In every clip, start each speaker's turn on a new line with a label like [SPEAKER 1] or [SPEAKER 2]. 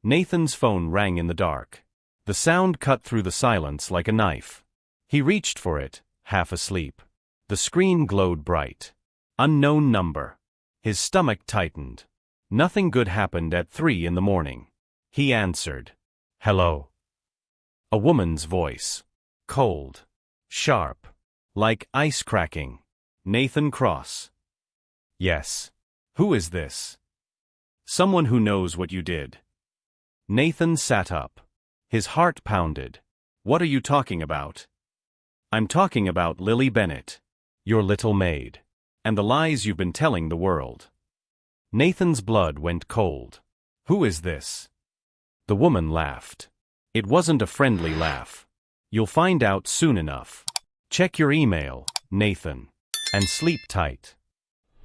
[SPEAKER 1] Nathan's phone rang in the dark. The sound cut through the silence like a knife. He reached for it, half asleep. The screen glowed bright. Unknown number. His stomach tightened. Nothing good happened at 3 in the morning. He answered. Hello. A woman's voice. Cold. Sharp. Like ice cracking. Nathan Cross. Yes. Who is this? Someone who knows what you did. Nathan sat up. His heart pounded. What are you talking about? I'm talking about Lily Bennett. Your little maid. And the lies you've been telling the world. Nathan's blood went cold. Who is this? The woman laughed. It wasn't a friendly laugh. You'll find out soon enough. Check your email, Nathan. And sleep tight.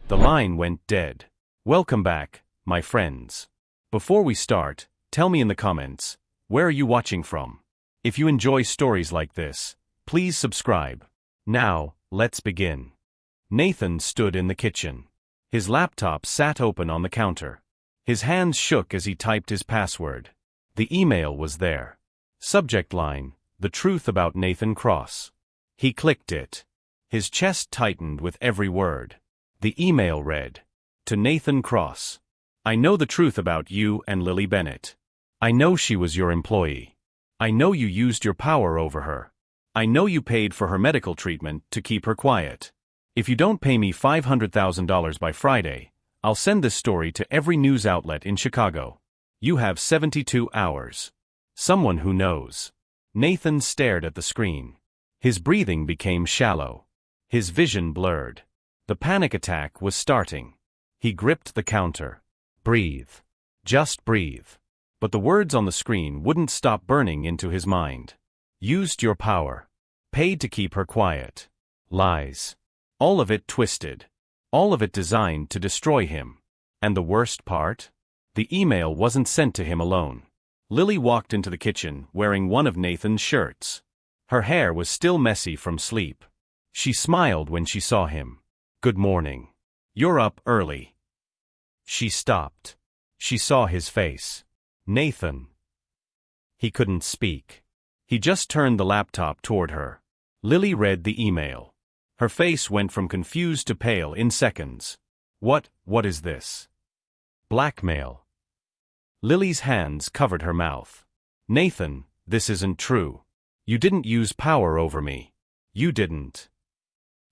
[SPEAKER 1] The line went dead. Welcome back, my friends. Before we start, tell me in the comments, where are you watching from? If you enjoy stories like this, please subscribe. Now, let's begin. Nathan stood in the kitchen. His laptop sat open on the counter. His hands shook as he typed his password. The email was there. Subject line, the truth about Nathan Cross. He clicked it. His chest tightened with every word. The email read, to Nathan Cross. I know the truth about you and Lily Bennett. I know she was your employee. I know you used your power over her. I know you paid for her medical treatment to keep her quiet. If you don't pay me $500,000 by Friday, I'll send this story to every news outlet in Chicago. You have 72 hours. Someone who knows. Nathan stared at the screen. His breathing became shallow. His vision blurred. The panic attack was starting. He gripped the counter. Breathe. Just breathe. But the words on the screen wouldn't stop burning into his mind. Used your power. Paid to keep her quiet. Lies. All of it twisted. All of it designed to destroy him. And the worst part? The email wasn't sent to him alone. Lily walked into the kitchen wearing one of Nathan's shirts. Her hair was still messy from sleep. She smiled when she saw him. Good morning. You're up early. She stopped. She saw his face. Nathan. He couldn't speak. He just turned the laptop toward her. Lily read the email. Her face went from confused to pale in seconds. What is this? Blackmail. Lily's hands covered her mouth. Nathan, this isn't true. You didn't use power over me. You didn't.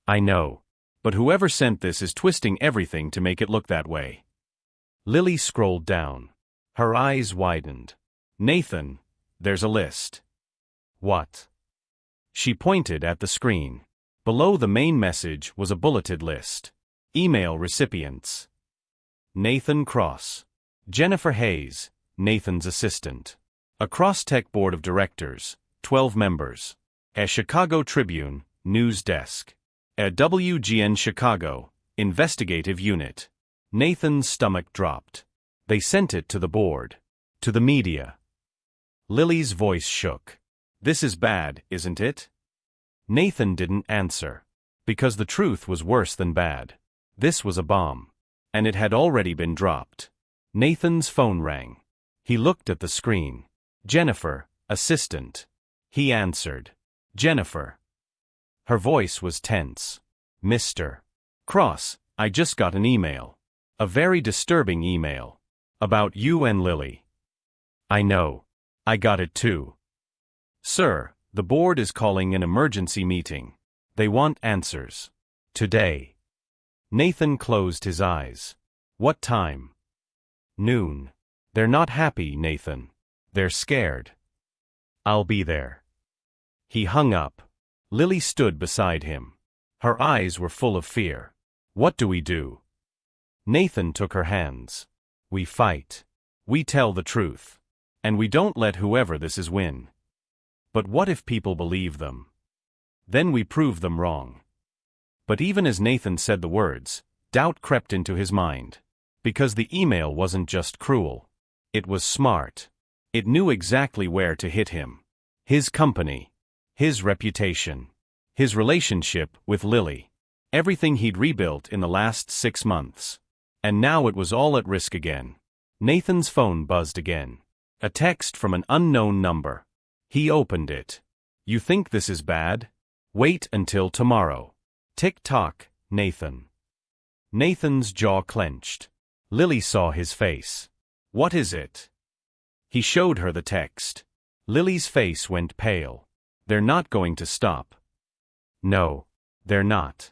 [SPEAKER 1] I know. But whoever sent this is twisting everything to make it look that way. Lily scrolled down. Her eyes widened. Nathan, there's a list. What? She pointed at the screen. Below the main message was a bulleted list. Email recipients. Nathan Cross. Jennifer Hayes, Nathan's assistant. A Crosstech board of directors, 12 members. A Chicago Tribune, news desk. A WGN Chicago, investigative unit. Nathan's stomach dropped. They sent it to the board. To the media. Lily's voice shook. This is bad, isn't it? Nathan didn't answer. Because the truth was worse than bad. This was a bomb. And it had already been dropped. Nathan's phone rang. He looked at the screen. Jennifer, assistant. He answered. Jennifer. Her voice was tense. Mr. Cross, I just got an email. A very disturbing email. About you and Lily. I know. I got it too. Sir, the board is calling an emergency meeting. They want answers. Today. Nathan closed his eyes. What time? Noon. They're not happy, Nathan. They're scared. I'll be there. He hung up. Lily stood beside him. Her eyes were full of fear. What do we do? Nathan took her hands. We fight. We tell the truth. And we don't let whoever this is win. But what if people believe them? Then we prove them wrong. But even as Nathan said the words, doubt crept into his mind. Because the email wasn't just cruel. It was smart. It knew exactly where to hit him. His company. His reputation. His relationship with Lily. Everything he'd rebuilt in the last 6 months. And now it was all at risk again. Nathan's phone buzzed again. A text from an unknown number. He opened it. You think this is bad? Wait until tomorrow. Tick-tock, Nathan. Nathan's jaw clenched. Lily saw his face. What is it? He showed her the text. Lily's face went pale. They're not going to stop. No, they're not.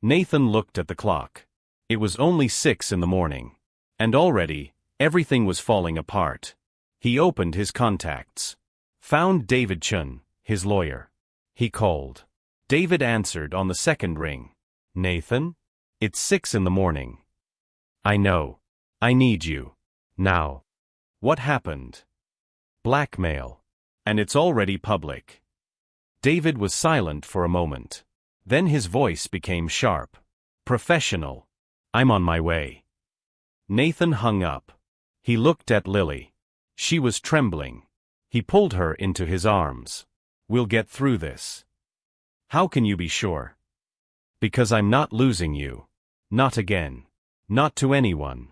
[SPEAKER 1] Nathan looked at the clock. It was only 6 in the morning. And already, everything was falling apart. He opened his contacts. Found David Chun, his lawyer. He called. David answered on the second ring. Nathan? It's 6 in the morning. I know. I need you. Now. What happened? Blackmail. And it's already public. David was silent for a moment. Then his voice became sharp. Professional. I'm on my way. Nathan hung up. He looked at Lily. She was trembling. He pulled her into his arms. We'll get through this. How can you be sure? Because I'm not losing you. Not again. Not to anyone.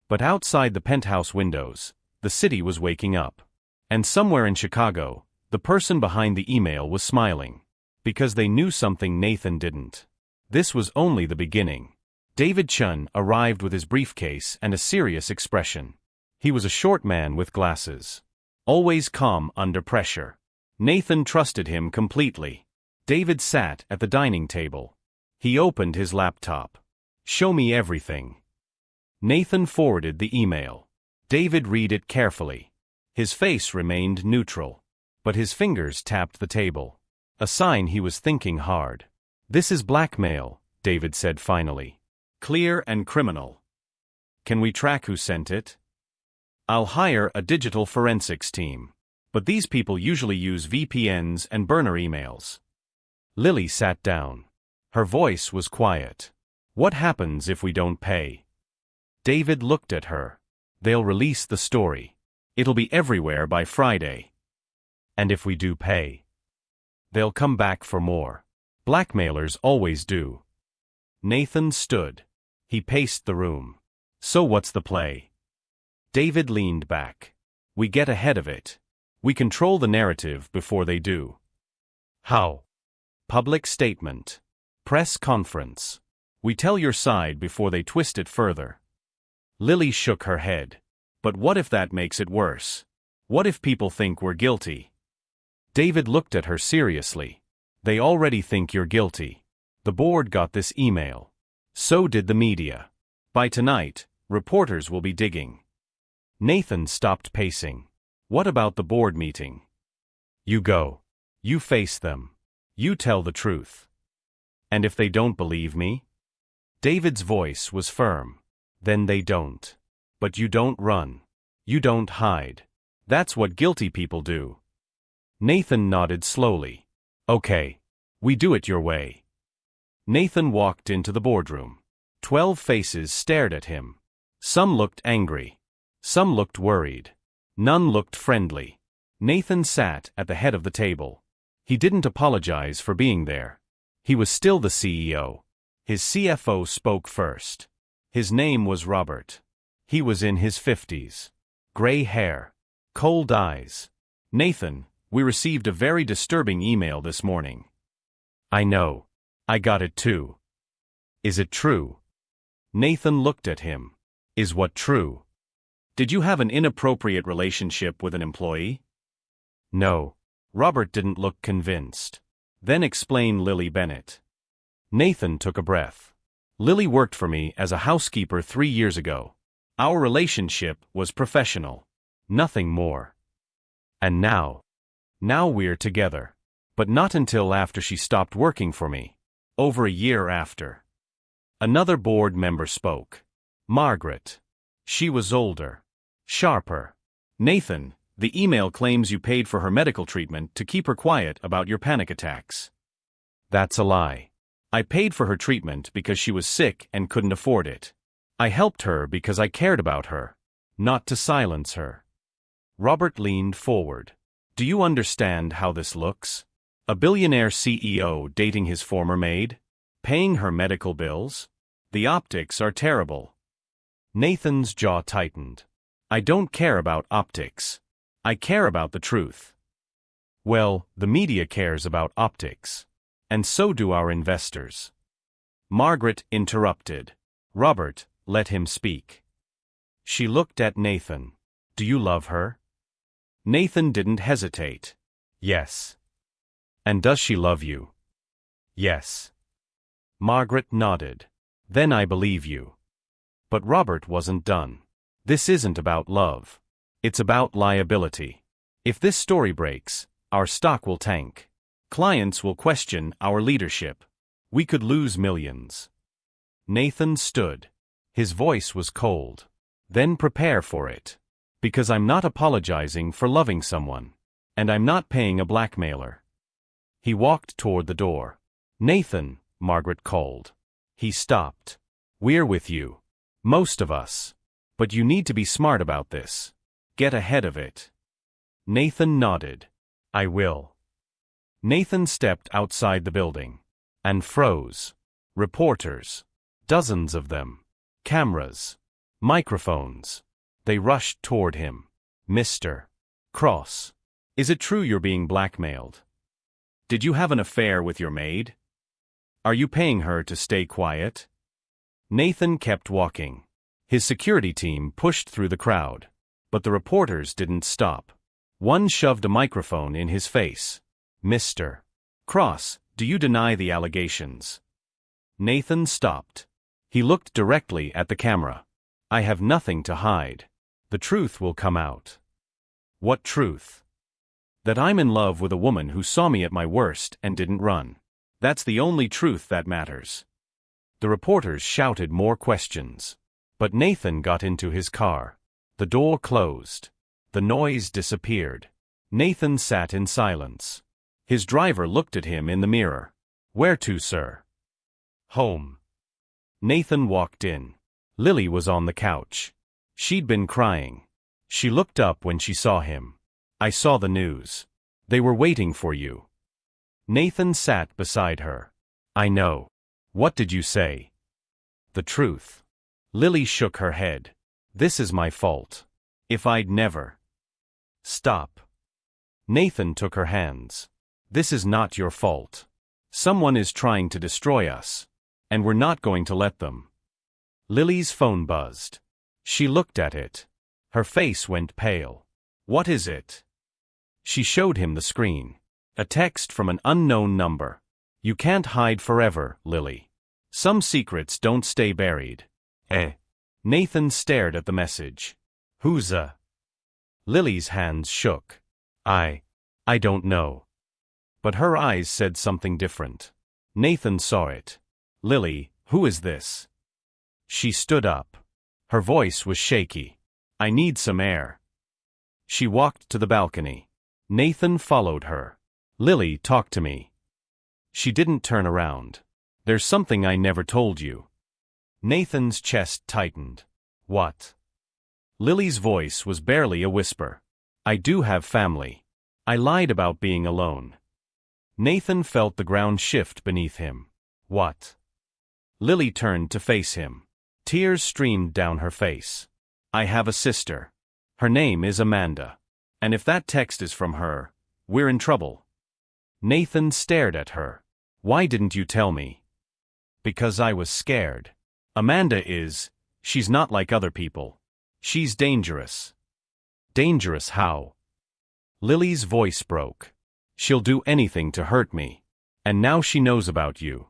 [SPEAKER 1] But outside the penthouse windows, the city was waking up. And somewhere in Chicago, the person behind the email was smiling. Because they knew something Nathan didn't. This was only the beginning. David Chun arrived with his briefcase and a serious expression. He was a short man with glasses. Always calm under pressure. Nathan trusted him completely. David sat at the dining table. He opened his laptop. Show me everything. Nathan forwarded the email. David read it carefully. His face remained neutral. But his fingers tapped the table. A sign he was thinking hard. This is blackmail, David said finally. Clear and criminal. Can we track who sent it? I'll hire a digital forensics team. But these people usually use VPNs and burner emails. Lily sat down. Her voice was quiet. What happens if we don't pay? David looked at her. They'll release the story. It'll be everywhere by Friday. And if we do pay? They'll come back for more. Blackmailers always do. Nathan stood. He paced the room. So what's the play? David leaned back. We get ahead of it. We control the narrative before they do. How? Public statement. Press conference. We tell your side before they twist it further. Lily shook her head. But what if that makes it worse? What if people think we're guilty? David looked at her seriously. They already think you're guilty. The board got this email. So did the media. By tonight, reporters will be digging. Nathan stopped pacing. What about the board meeting? You go. You face them. You tell the truth. And if they don't believe me? David's voice was firm. Then they don't. But you don't run. You don't hide. That's what guilty people do. Nathan nodded slowly. Okay. We do it your way. Nathan walked into the boardroom. 12 faces stared at him. Some looked angry. Some looked worried. None looked friendly. Nathan sat at the head of the table. He didn't apologize for being there. He was still the CEO. His CFO spoke first. His name was Robert. He was in his 50s. Gray hair. Cold eyes. Nathan, we received a very disturbing email this morning. I know. I got it too. Is it true? Nathan looked at him. Is what true? Did you have an inappropriate relationship with an employee? No. Robert didn't look convinced. Then explain Lily Bennett. Nathan took a breath. Lily worked for me as a housekeeper 3 years ago. Our relationship was professional. Nothing more. And now we're together. But not until after she stopped working for me. Over a year after. Another board member spoke. Margaret. She was older. Sharper. Nathan, the email claims you paid for her medical treatment to keep her quiet about your panic attacks. That's a lie. I paid for her treatment because she was sick and couldn't afford it. I helped her because I cared about her. Not to silence her. Robert leaned forward. Do you understand how this looks? A billionaire CEO dating his former maid? Paying her medical bills? The optics are terrible. Nathan's jaw tightened. I don't care about optics. I care about the truth. Well, the media cares about optics. And so do our investors. Margaret interrupted. Robert, let him speak. She looked at Nathan. Do you love her? Nathan didn't hesitate. Yes. And does she love you? Yes. Margaret nodded. Then I believe you. But Robert wasn't done. This isn't about love. It's about liability. If this story breaks, our stock will tank. Clients will question our leadership. We could lose millions. Nathan stood. His voice was cold. Then prepare for it. Because I'm not apologizing for loving someone. And I'm not paying a blackmailer. He walked toward the door. Nathan, Margaret called. He stopped. We're with you. Most of us. But you need to be smart about this. Get ahead of it. Nathan nodded. I will. Nathan stepped outside the building. And froze. Reporters. Dozens of them. Cameras. Microphones. They rushed toward him. Mr. Cross. Is it true you're being blackmailed? Did you have an affair with your maid? Are you paying her to stay quiet? Nathan kept walking. His security team pushed through the crowd. But the reporters didn't stop. One shoved a microphone in his face. Mr. Cross, do you deny the allegations? Nathan stopped. He looked directly at the camera. I have nothing to hide. The truth will come out. What truth? That I'm in love with a woman who saw me at my worst and didn't run. That's the only truth that matters. The reporters shouted more questions. But Nathan got into his car. The door closed. The noise disappeared. Nathan sat in silence. His driver looked at him in the mirror. Where to, sir? Home. Nathan walked in. Lily was on the couch. She'd been crying. She looked up when she saw him. I saw the news. They were waiting for you. Nathan sat beside her. I know. What did you say? The truth. Lily shook her head. This is my fault. If I'd never. Stop. Nathan took her hands. This is not your fault. Someone is trying to destroy us. And we're not going to let them. Lily's phone buzzed. She looked at it. Her face went pale. What is it? She showed him the screen. A text from an unknown number. You can't hide forever, Lily. Some secrets don't stay buried. Nathan stared at the message. Who's a? Lily's hands shook. I don't know. But her eyes said something different. Nathan saw it. Lily, who is this? She stood up. Her voice was shaky. I need some air. She walked to the balcony. Nathan followed her. Lily, talk to me. She didn't turn around. There's something I never told you. Nathan's chest tightened. What? Lily's voice was barely a whisper. I do have family. I lied about being alone. Nathan felt the ground shift beneath him. What? Lily turned to face him. Tears streamed down her face. I have a sister. Her name is Amanda. And if that text is from her, we're in trouble. Nathan stared at her. Why didn't you tell me? Because I was scared. Amanda is, she's not like other people. She's dangerous. Dangerous how? Lily's voice broke. She'll do anything to hurt me. And now she knows about you.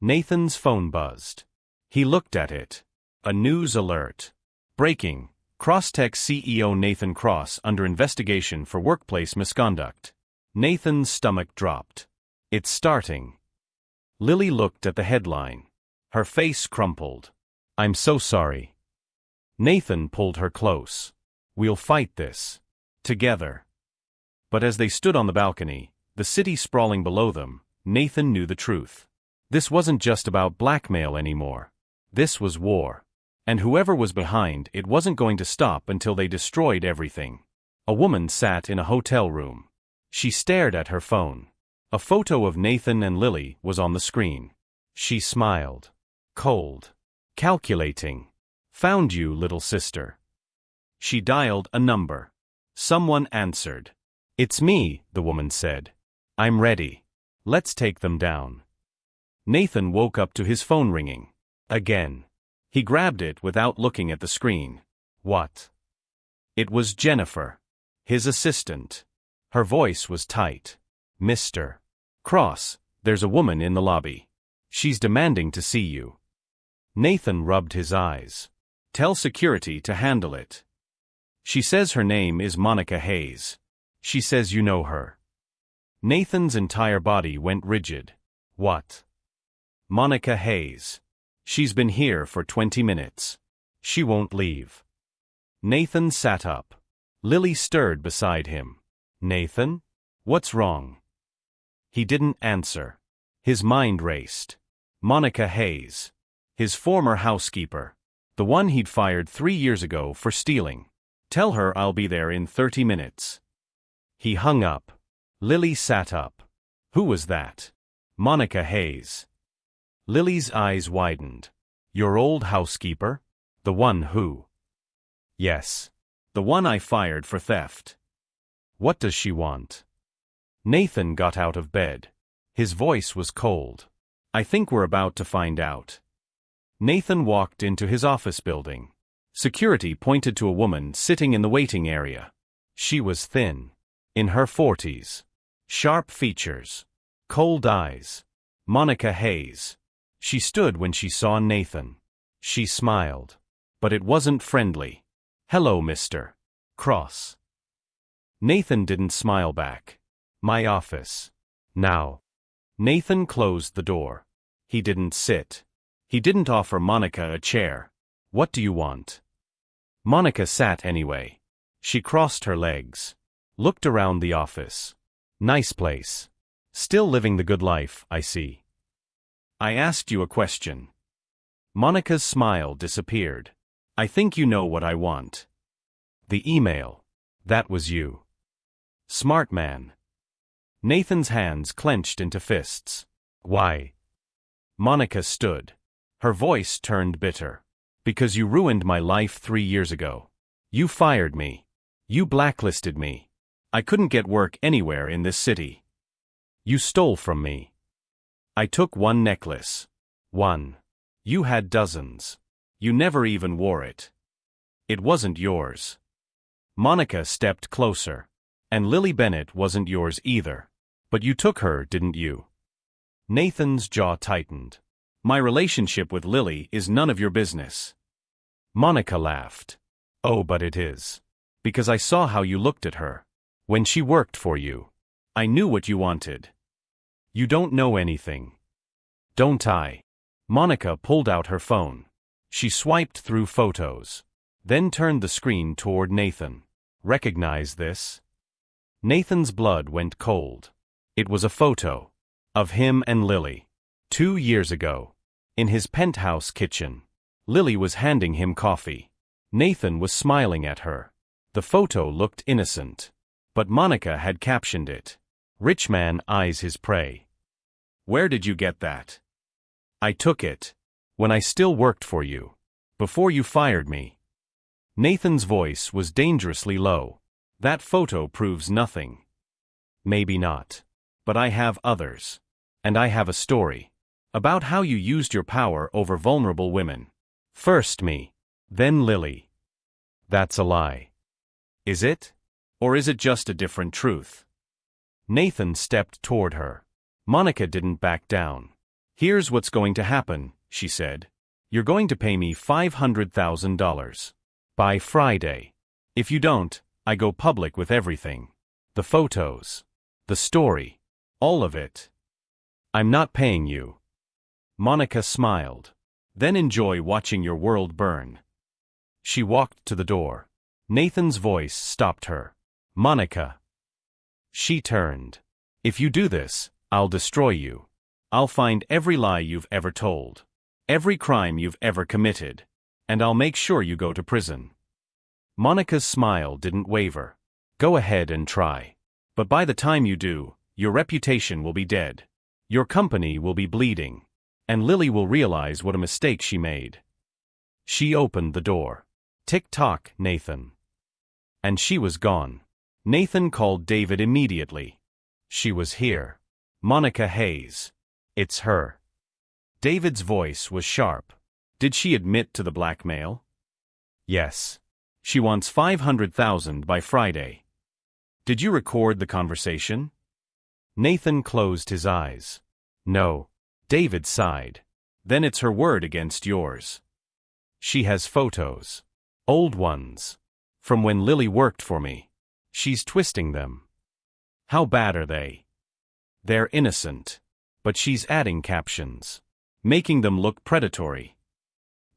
[SPEAKER 1] Nathan's phone buzzed. He looked at it. A news alert. Breaking. Crosstech CEO Nathan Cross under investigation for workplace misconduct. Nathan's stomach dropped. It's starting. Lily looked at the headline. Her face crumpled. I'm so sorry. Nathan pulled her close. We'll fight this. Together. But as they stood on the balcony, the city sprawling below them, Nathan knew the truth. This wasn't just about blackmail anymore. This was war. And whoever was behind it wasn't going to stop until they destroyed everything. A woman sat in a hotel room. She stared at her phone. A photo of Nathan and Lily was on the screen. She smiled. Cold. Calculating. Found you, little sister. She dialed a number. Someone answered. "It's me," the woman said. "I'm ready. Let's take them down." Nathan woke up to his phone ringing. Again. He grabbed it without looking at the screen. What? It was Jennifer, his assistant. Her voice was tight. "Mr. Cross, there's a woman in the lobby. She's demanding to see you." Nathan rubbed his eyes. "Tell security to handle it. She says her name is Monica Hayes. She says you know her." Nathan's entire body went rigid. "What? Monica Hayes? She's been here for 20 minutes. She won't leave." Nathan sat up. Lily stirred beside him. "Nathan? What's wrong?" He didn't answer. His mind raced. Monica Hayes. His former housekeeper. The one he'd fired 3 years ago for stealing. "Tell her I'll be there in 30 minutes. He hung up. Lily sat up. Who was that? Monica Hayes. Lily's eyes widened. "Your old housekeeper? The one who?" "Yes. The one I fired for theft." "What does she want?" Nathan got out of bed. His voice was cold. "I think we're about to find out." Nathan walked into his office building. Security pointed to a woman sitting in the waiting area. She was thin. In her 40s. Sharp features. Cold eyes. Monica Hayes. She stood when she saw Nathan. She smiled. But it wasn't friendly. "Hello, Mr. Cross." Nathan didn't smile back. "My office. Now." Nathan closed the door. He didn't sit. He didn't offer Monica a chair. "What do you want?" Monica sat anyway. She crossed her legs. Looked around the office. "Nice place. Still living the good life, I see." "I asked you a question." Monica's smile disappeared. "I think you know what I want." "The email. That was you." "Smart man." Nathan's hands clenched into fists. "Why?" Monica stood. Her voice turned bitter. "Because you ruined my life 3 years ago. You fired me. You blacklisted me. I couldn't get work anywhere in this city. You stole from me. I took one necklace. One. You had dozens. You never even wore it. It wasn't yours." Monica stepped closer. "And Lily Bennett wasn't yours either. But you took her, didn't you?" Nathan's jaw tightened. "My relationship with Lily is none of your business." Monica laughed. "Oh, but it is. Because I saw how you looked at her. When she worked for you. I knew what you wanted. You don't know anything. Don't I?" Monica pulled out her phone. She swiped through photos. Then turned the screen toward Nathan. "Recognize this?" Nathan's blood went cold. It was a photo. Of him and Lily. 2 years ago. In his penthouse kitchen. Lily was handing him coffee. Nathan was smiling at her. The photo looked innocent. But Monica had captioned it. "Rich man eyes his prey." "Where did you get that?" "I took it. When I still worked for you. Before you fired me." Nathan's voice was dangerously low. "That photo proves nothing." "Maybe not. But I have others. And I have a story. About how you used your power over vulnerable women. First me. Then Lily." "That's a lie." "Is it? Or is it just a different truth?" Nathan stepped toward her. Monica didn't back down. "Here's what's going to happen," she said. "You're going to pay me $500,000. By Friday. If you don't, I go public with everything. The photos. The story. All of it. I'm not paying you." Monica smiled. "Then enjoy watching your world burn." She walked to the door. Nathan's voice stopped her. "Monica." She turned. "If you do this, I'll destroy you. I'll find every lie you've ever told. Every crime you've ever committed. And I'll make sure you go to prison." Monica's smile didn't waver. "Go ahead and try. But by the time you do, your reputation will be dead. Your company will be bleeding. And Lily will realize what a mistake she made." She opened the door. "Tick-tock, Nathan." And she was gone. Nathan called David immediately. She was here. Monica Hayes. It's her. David's voice was sharp. Did she admit to the blackmail? Yes. She wants $500,000 by Friday. Did you record the conversation? Nathan closed his eyes. No. David sighed. Then it's her word against yours. She has photos. Old ones. From when Lily worked for me. She's twisting them. How bad are they? They're innocent. But she's adding captions. Making them look predatory.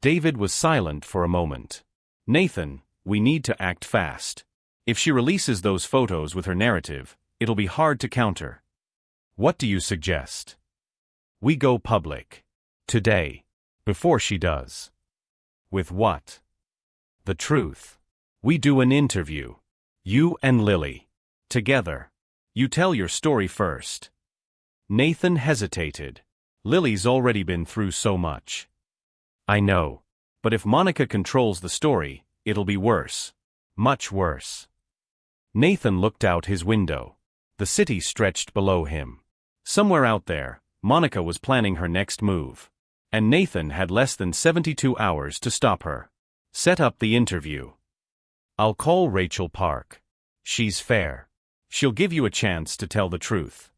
[SPEAKER 1] David was silent for a moment. Nathan, we need to act fast. If she releases those photos with her narrative, it'll be hard to counter. What do you suggest? We go public. Today. Before she does. With what? The truth. We do an interview. You and Lily. Together. You tell your story first. Nathan hesitated. Lily's already been through so much. I know. But if Monica controls the story, it'll be worse. Much worse. Nathan looked out his window. The city stretched below him. Somewhere out there, Monica was planning her next move. And Nathan had less than 72 hours to stop her. Set up the interview. I'll call Rachel Park. She's fair. She'll give you a chance to tell the truth.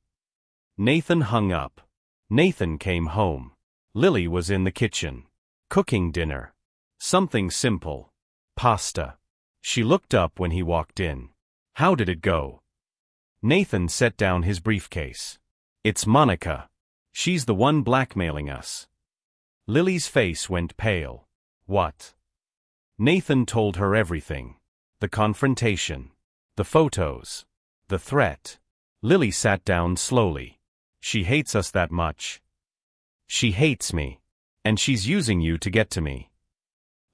[SPEAKER 1] Nathan hung up. Nathan came home. Lily was in the kitchen. Cooking dinner. Something simple. Pasta. She looked up when he walked in. How did it go? Nathan set down his briefcase. It's Monica. She's the one blackmailing us. Lily's face went pale. What? Nathan told her everything. The confrontation. The photos. The threat. Lily sat down slowly. She hates us that much. She hates me. And she's using you to get to me.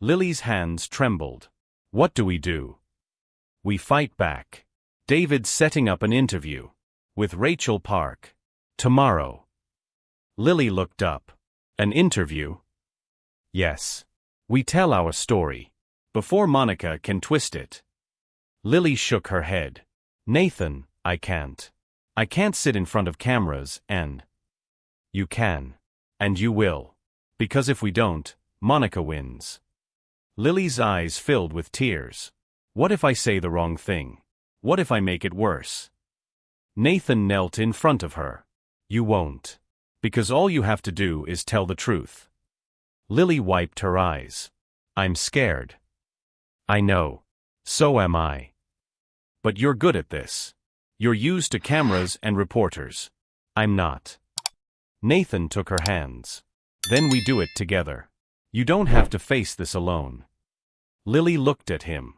[SPEAKER 1] Lily's hands trembled. What do we do? We fight back. David's setting up an interview. With Rachel Park. Tomorrow. Lily looked up. An interview? Yes. We tell our story. Before Monica can twist it. Lily shook her head. Nathan, I can't. I can't sit in front of cameras and... You can. And you will. Because if we don't, Monica wins. Lily's eyes filled with tears. What if I say the wrong thing? What if I make it worse? Nathan knelt in front of her. You won't. Because all you have to do is tell the truth. Lily wiped her eyes. I'm scared. I know. So am I. But you're good at this. You're used to cameras and reporters. I'm not. Nathan took her hands. Then we do it together. You don't have to face this alone. Lily looked at him.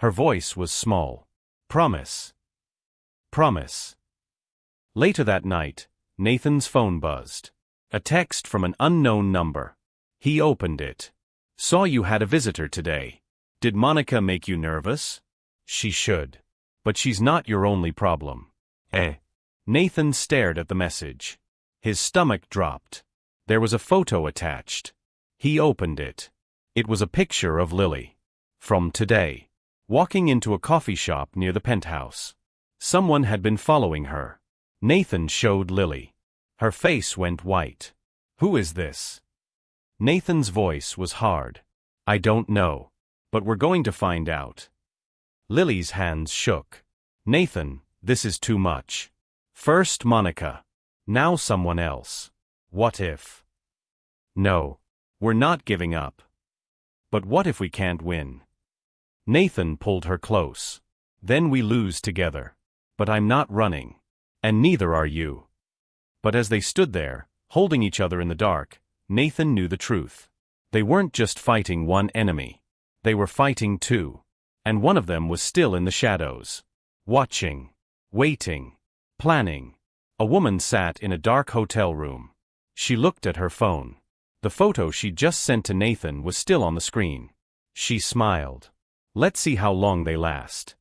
[SPEAKER 1] Her voice was small. Promise. Promise. Later that night, Nathan's phone buzzed. A text from an unknown number. He opened it. Saw you had a visitor today. Did Monica make you nervous? She should. But she's not your only problem. Nathan stared at the message. His stomach dropped. There was a photo attached. He opened it. It was a picture of Lily. From today. Walking into a coffee shop near the penthouse. Someone had been following her. Nathan showed Lily. Her face went white. Who is this? Nathan's voice was hard. I don't know. But we're going to find out. Lily's hands shook. Nathan, this is too much. First Monica. Now someone else. What if? No. We're not giving up. But what if we can't win? Nathan pulled her close. Then we lose together. But I'm not running. And neither are you. But as they stood there, holding each other in the dark, Nathan knew the truth. They weren't just fighting one enemy. They were fighting two. And one of them was still in the shadows. Watching. Waiting. Planning. A woman sat in a dark hotel room. She looked at her phone. The photo she'd just sent to Nathan was still on the screen. She smiled. Let's see how long they last.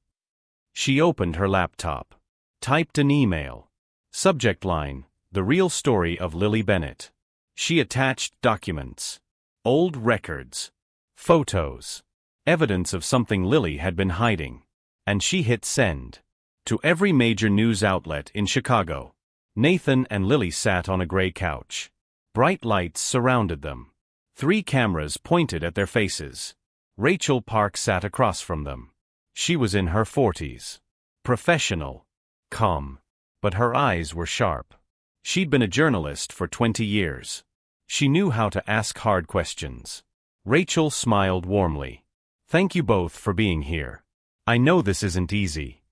[SPEAKER 1] She opened her laptop. Typed an email. Subject line, The Real Story of Lily Bennett. She attached documents. Old records. Photos. Evidence of something Lily had been hiding. And she hit send. To every major news outlet in Chicago. Nathan and Lily sat on a gray couch. Bright lights surrounded them. 3 cameras pointed at their faces. Rachel Park sat across from them. She was in her 40s. Professional. Calm. But her eyes were sharp. She'd been a journalist for 20 years. She knew how to ask hard questions. Rachel smiled warmly. Thank you both for being here. I know this isn't easy.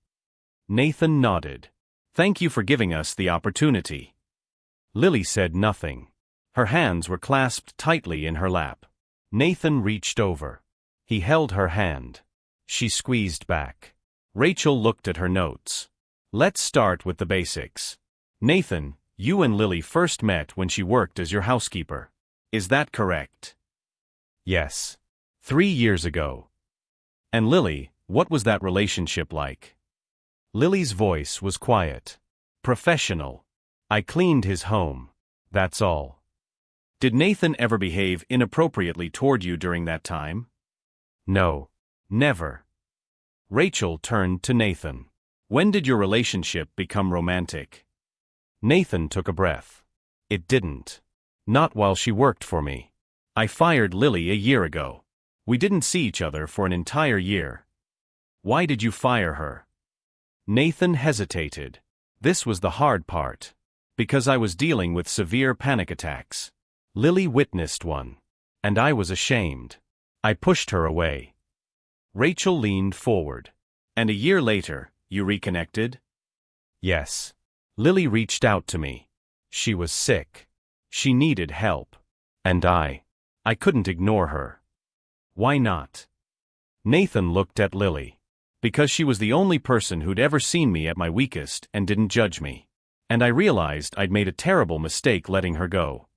[SPEAKER 1] Nathan nodded. Thank you for giving us the opportunity. Lily said nothing. Her hands were clasped tightly in her lap. Nathan reached over. He held her hand. She squeezed back. Rachel looked at her notes. Let's start with the basics. Nathan, you and Lily first met when she worked as your housekeeper. Is that correct? Yes. 3 years ago. And Lily, what was that relationship like? Lily's voice was quiet. Professional. I cleaned his home. That's all. Did Nathan ever behave inappropriately toward you during that time? No. Never. Rachel turned to Nathan. When did your relationship become romantic? Nathan took a breath. It didn't. Not while she worked for me. I fired Lily a year ago. We didn't see each other for an entire year. Why did you fire her? Nathan hesitated. This was the hard part. Because I was dealing with severe panic attacks. Lily witnessed one. And I was ashamed. I pushed her away. Rachel leaned forward. And a year later, you reconnected? Yes. Lily reached out to me. She was sick. She needed help. And I couldn't ignore her. Why not? Nathan looked at Lily. Because she was the only person who'd ever seen me at my weakest and didn't judge me. And I realized I'd made a terrible mistake letting her go.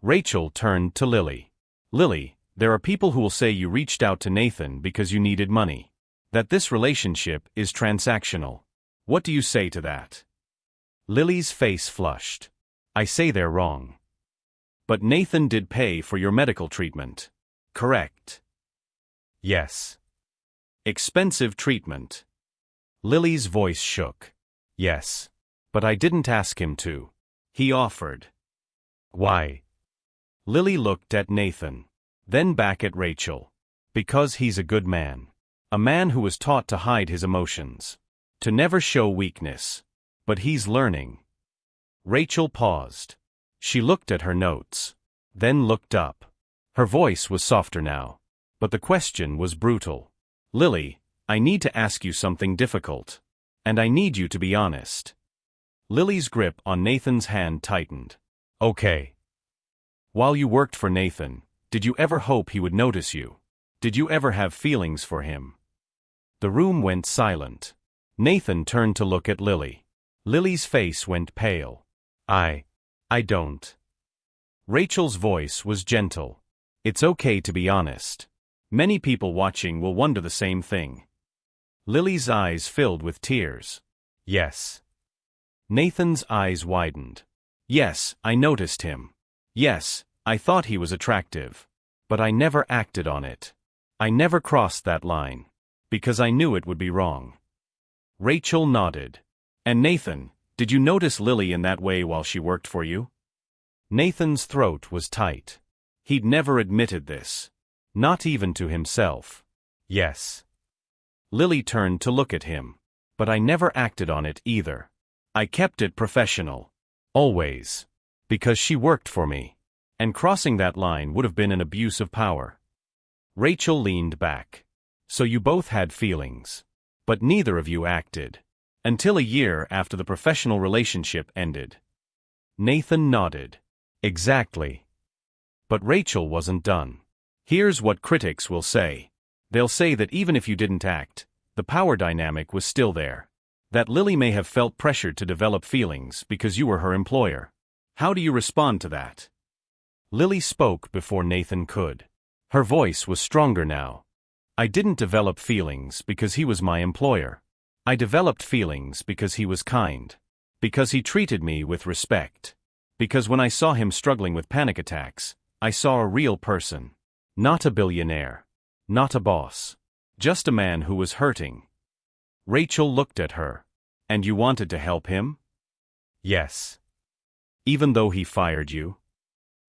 [SPEAKER 1] Rachel turned to Lily. Lily, there are people who will say you reached out to Nathan because you needed money. That this relationship is transactional. What do you say to that? Lily's face flushed. I say they're wrong. But Nathan did pay for your medical treatment. Correct? Yes. Expensive treatment. Lily's voice shook. Yes. But I didn't ask him to. He offered. Why? Lily looked at Nathan. Then back at Rachel. Because he's a good man. A man who was taught to hide his emotions. To never show weakness. But he's learning. Rachel paused. She looked at her notes. Then looked up. Her voice was softer now. But the question was brutal. Lily, I need to ask you something difficult. And I need you to be honest. Lily's grip on Nathan's hand tightened. Okay. While you worked for Nathan, did you ever hope he would notice you? Did you ever have feelings for him? The room went silent. Nathan turned to look at Lily. Lily's face went pale. I don't. Rachel's voice was gentle. It's okay to be honest. Many people watching will wonder the same thing. Lily's eyes filled with tears. Yes. Nathan's eyes widened. Yes, I noticed him. Yes, I thought he was attractive. But I never acted on it. I never crossed that line. Because I knew it would be wrong. Rachel nodded. And Nathan, did you notice Lily in that way while she worked for you? Nathan's throat was tight. He'd never admitted this. Not even to himself. Yes. Lily turned to look at him. But I never acted on it either. I kept it professional. Always. Because she worked for me. And crossing that line would have been an abuse of power. Rachel leaned back. So you both had feelings. But neither of you acted. Until a year after the professional relationship ended. Nathan nodded. Exactly. But Rachel wasn't done. Here's what critics will say. They'll say that even if you didn't act, the power dynamic was still there. That Lily may have felt pressured to develop feelings because you were her employer. How do you respond to that? Lily spoke before Nathan could. Her voice was stronger now. I didn't develop feelings because he was my employer. I developed feelings because he was kind. Because he treated me with respect. Because when I saw him struggling with panic attacks, I saw a real person. Not a billionaire. Not a boss. Just a man who was hurting. Rachel looked at her. And you wanted to help him? Yes. Even though he fired you?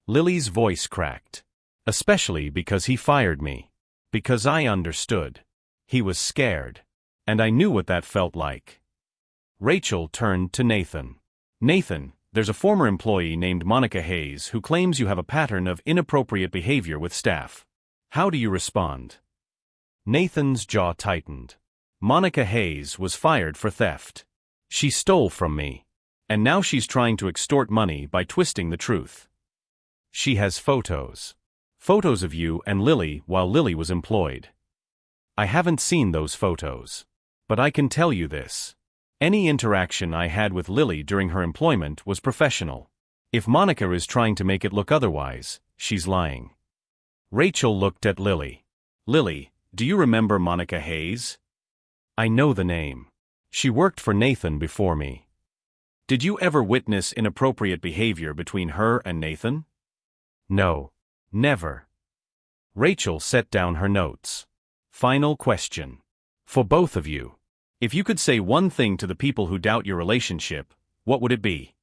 [SPEAKER 1] Lily's voice cracked. Especially because he fired me. Because I understood. He was scared. And I knew what that felt like. Rachel turned to Nathan. Nathan, there's a former employee named Monica Hayes who claims you have a pattern of inappropriate behavior with staff. How do you respond? Nathan's jaw tightened. Monica Hayes was fired for theft. She stole from me. And now she's trying to extort money by twisting the truth. She has photos. Photos of you and Lily while Lily was employed. I haven't seen those photos. But I can tell you this. Any interaction I had with Lily during her employment was professional. If Monica is trying to make it look otherwise, she's lying. Rachel looked at Lily. Lily, do you remember Monica Hayes? I know the name. She worked for Nathan before me. Did you ever witness inappropriate behavior between her and Nathan? No. Never. Rachel set down her notes. Final question. For both of you. If you could say one thing to the people who doubt your relationship, what would it be?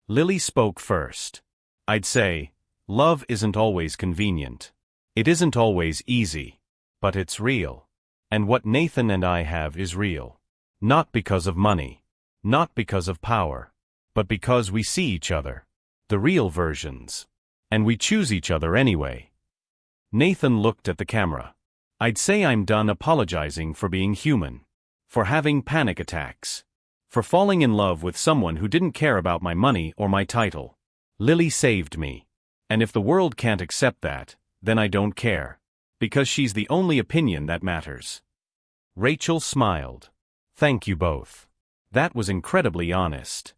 [SPEAKER 1] Lily spoke first. I'd say, love isn't always convenient. It isn't always easy. But it's real. And what Nathan and I have is real. Not because of money. Not because of power. But because we see each other. The real versions. And we choose each other anyway. Nathan looked at the camera. I'd say I'm done apologizing for being human. For having panic attacks. For falling in love with someone who didn't care about my money or my title. Lily saved me. And if the world can't accept that, then I don't care. Because she's the only opinion that matters. Rachel smiled. Thank you both. That was incredibly honest.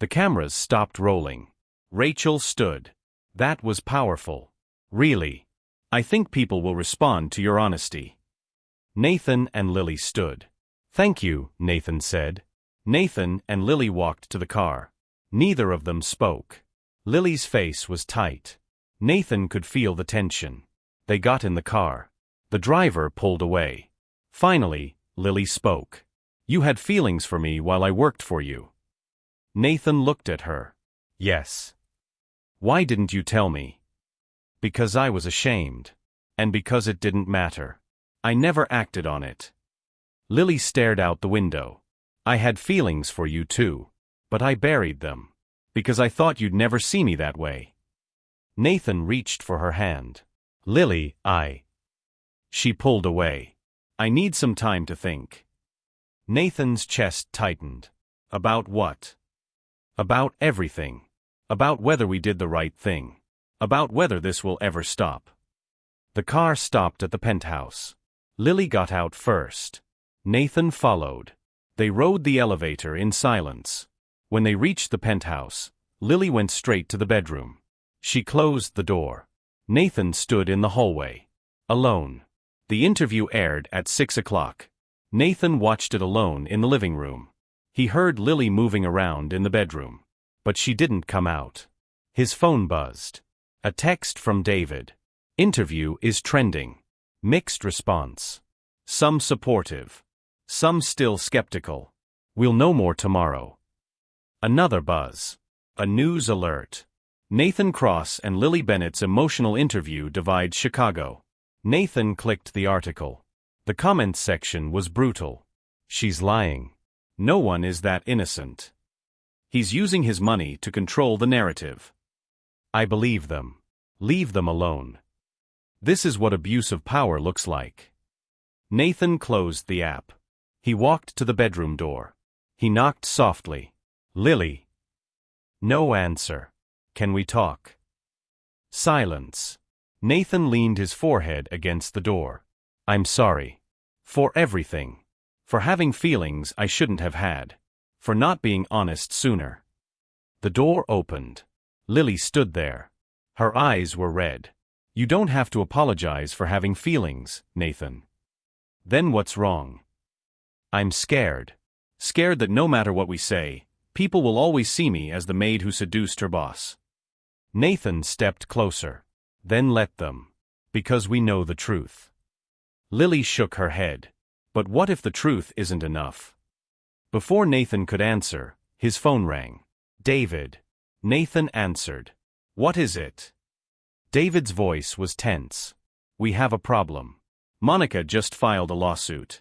[SPEAKER 1] The cameras stopped rolling. Rachel stood. That was powerful. Really. I think people will respond to your honesty. Nathan and Lily stood. Thank you, Nathan said. Nathan and Lily walked to the car. Neither of them spoke. Lily's face was tight. Nathan could feel the tension. They got in the car. The driver pulled away. Finally, Lily spoke. You had feelings for me while I worked for you. Nathan looked at her. Yes. Why didn't you tell me? Because I was ashamed. And because it didn't matter. I never acted on it. Lily stared out the window. I had feelings for you too. But I buried them. Because I thought you'd never see me that way. Nathan reached for her hand. Lily, She pulled away. I need some time to think. Nathan's chest tightened. About what? About everything. About whether we did the right thing. About whether this will ever stop. The car stopped at the penthouse. Lily got out first. Nathan followed. They rode the elevator in silence. When they reached the penthouse, Lily went straight to the bedroom. She closed the door. Nathan stood in the hallway. Alone. The interview aired at 6 o'clock. Nathan watched it alone in the living room. He heard Lily moving around in the bedroom. But she didn't come out. His phone buzzed. A text from David. Interview is trending. Mixed response. Some supportive. Some still skeptical. We'll know more tomorrow. Another buzz. A news alert. Nathan Cross and Lily Bennett's emotional interview divides Chicago. Nathan clicked the article. The comments section was brutal. She's lying. No one is that innocent. He's using his money to control the narrative. I believe them. Leave them alone. This is what abuse of power looks like. Nathan closed the app. He walked to the bedroom door. He knocked softly. Lily. No answer. Can we talk? Silence. Nathan leaned his forehead against the door. I'm sorry. For everything. For having feelings I shouldn't have had. For not being honest sooner. The door opened. Lily stood there. Her eyes were red. You don't have to apologize for having feelings, Nathan. Then what's wrong? I'm scared. Scared that no matter what we say, people will always see me as the maid who seduced her boss. Nathan stepped closer. Then let them. Because we know the truth. Lily shook her head. But what if the truth isn't enough? Before Nathan could answer, his phone rang. David. Nathan answered. What is it? David's voice was tense. We have a problem. Monica just filed a lawsuit.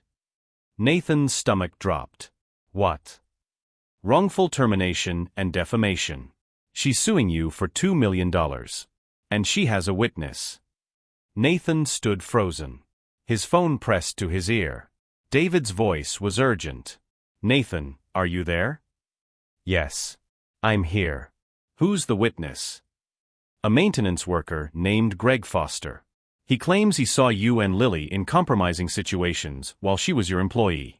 [SPEAKER 1] Nathan's stomach dropped. What? Wrongful termination and defamation. She's suing you for $2 million. And she has a witness. Nathan stood frozen. His phone pressed to his ear. David's voice was urgent. Nathan, are you there? Yes. I'm here. Who's the witness? A maintenance worker named Greg Foster. He claims he saw you and Lily in compromising situations while she was your employee.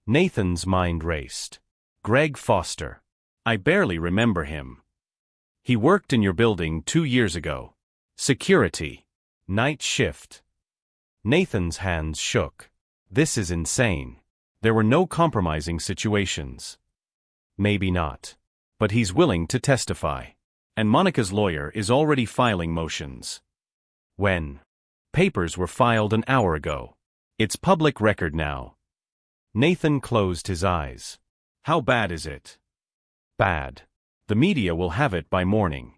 [SPEAKER 1] Nathan's mind raced. Greg Foster. I barely remember him. He worked in your building 2 years ago. Security. Night shift. Nathan's hands shook. This is insane. There were no compromising situations. Maybe not. But he's willing to testify. And Monica's lawyer is already filing motions. When? Papers were filed an hour ago. It's public record now. Nathan closed his eyes. How bad is it? Bad. The media will have it by morning.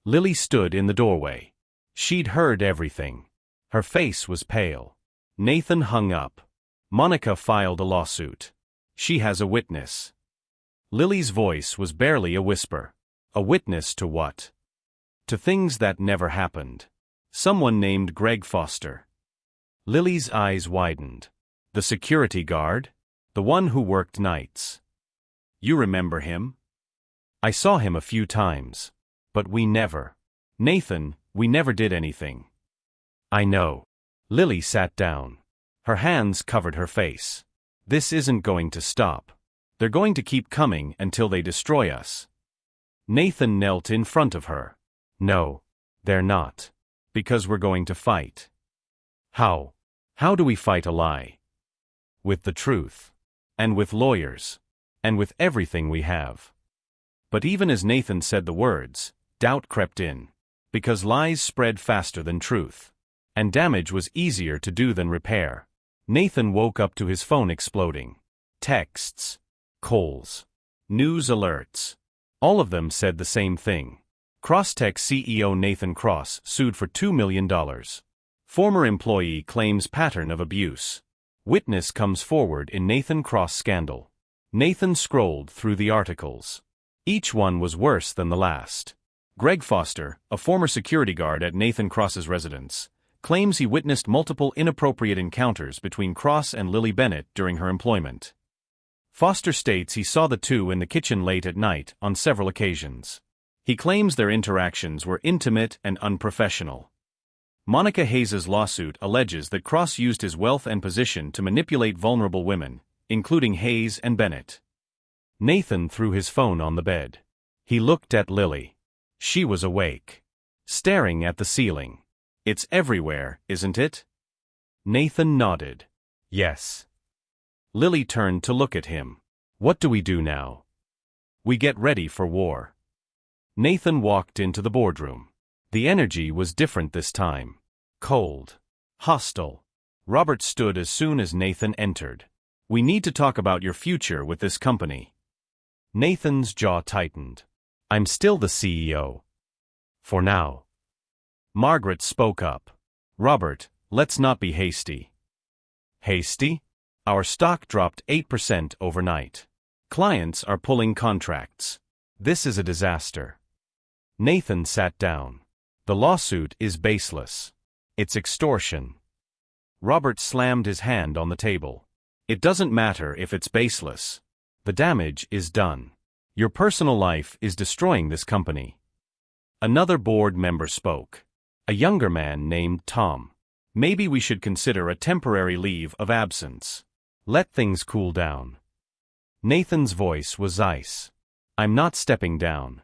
[SPEAKER 1] Lily stood in the doorway. She'd heard everything. Her face was pale. Nathan hung up. Monica filed a lawsuit. She has a witness. Lily's voice was barely a whisper. A witness to what? To things that never happened. Someone named Greg Foster. Lily's eyes widened. The security guard? The one who worked nights. You remember him? I saw him a few times. But we never. Nathan, we never did anything. I know. Lily sat down. Her hands covered her face. This isn't going to stop. They're going to keep coming until they destroy us. Nathan knelt in front of her. No, they're not. Because we're going to fight. How? How do we fight a lie? With the truth. And with lawyers. And with everything we have. But even as Nathan said the words, doubt crept in. Because lies spread faster than truth. And damage was easier to do than repair. Nathan woke up to his phone exploding. Texts. Calls. News alerts. All of them said the same thing. Crosstech CEO Nathan Cross sued for $2 million. Former employee claims pattern of abuse. Witness comes forward in Nathan Cross scandal. Nathan scrolled through the articles. Each one was worse than the last. Greg Foster, a former security guard at Nathan Cross's residence, claims he witnessed multiple inappropriate encounters between Cross and Lily Bennett during her employment. Foster states he saw the two in the kitchen late at night on several occasions. He claims their interactions were intimate and unprofessional. Monica Hayes' lawsuit alleges that Cross used his wealth and position to manipulate vulnerable women, including Hayes and Bennett. Nathan threw his phone on the bed. He looked at Lily. She was awake. Staring at the ceiling. It's everywhere, isn't it? Nathan nodded. Yes. Lily turned to look at him. What do we do now? We get ready for war. Nathan walked into the boardroom. The energy was different this time. Cold. Hostile. Robert stood as soon as Nathan entered. We need to talk about your future with this company. Nathan's jaw tightened. I'm still the CEO. For now. Margaret spoke up. Robert, let's not be hasty. Hasty? Our stock dropped 8% overnight. Clients are pulling contracts. This is a disaster. Nathan sat down. The lawsuit is baseless. It's extortion. Robert slammed his hand on the table. It doesn't matter if it's baseless. The damage is done. Your personal life is destroying this company. Another board member spoke. A younger man named Tom. Maybe we should consider a temporary leave of absence. Let things cool down. Nathan's voice was ice. I'm not stepping down.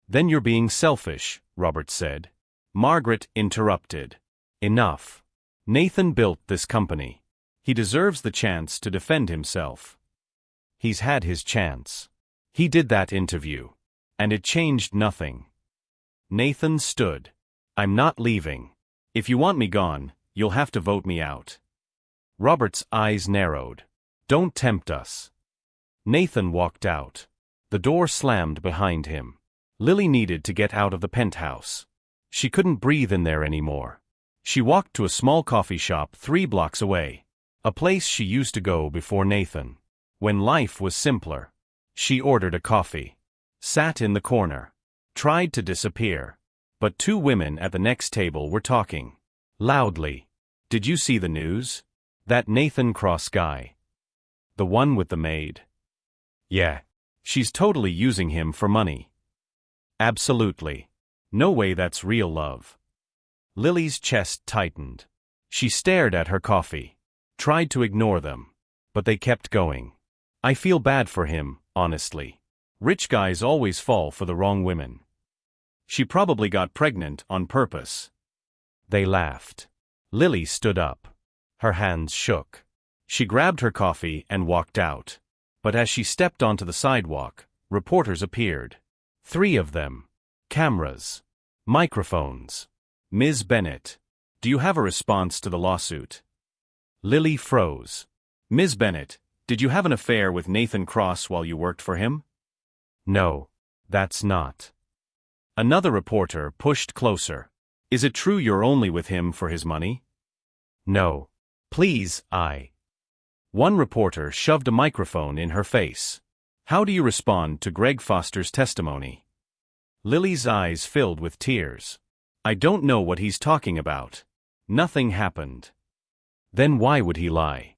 [SPEAKER 1] Then you're being selfish, Robert said. Margaret interrupted. Enough. Nathan built this company. He deserves the chance to defend himself. He's had his chance. He did that interview. And it changed nothing. Nathan stood. I'm not leaving. If you want me gone, you'll have to vote me out. Robert's eyes narrowed. Don't tempt us. Nathan walked out. The door slammed behind him. Lily needed to get out of the penthouse. She couldn't breathe in there anymore. She walked to a small coffee shop 3 blocks away, a place she used to go before Nathan, when life was simpler. She ordered a coffee, sat in the corner, tried to disappear, but 2 women at the next table were talking loudly. Did you see the news? That Nathan Cross guy. The one with the maid. Yeah. She's totally using him for money. Absolutely. No way that's real love. Lily's chest tightened. She stared at her coffee, tried to ignore them, but they kept going. I feel bad for him, honestly. Rich guys always fall for the wrong women. She probably got pregnant on purpose. They laughed. Lily stood up. Her hands shook. She grabbed her coffee and walked out. But as she stepped onto the sidewalk, reporters appeared. 3 of them. Cameras. Microphones. Ms. Bennett, do you have a response to the lawsuit? Lily froze. Ms. Bennett, did you have an affair with Nathan Cross while you worked for him? No, that's not. Another reporter pushed closer. Is it true you're only with him for his money? No. Please, One reporter shoved a microphone in her face. How do you respond to Greg Foster's testimony? Lily's eyes filled with tears. I don't know what he's talking about. Nothing happened. Then why would he lie?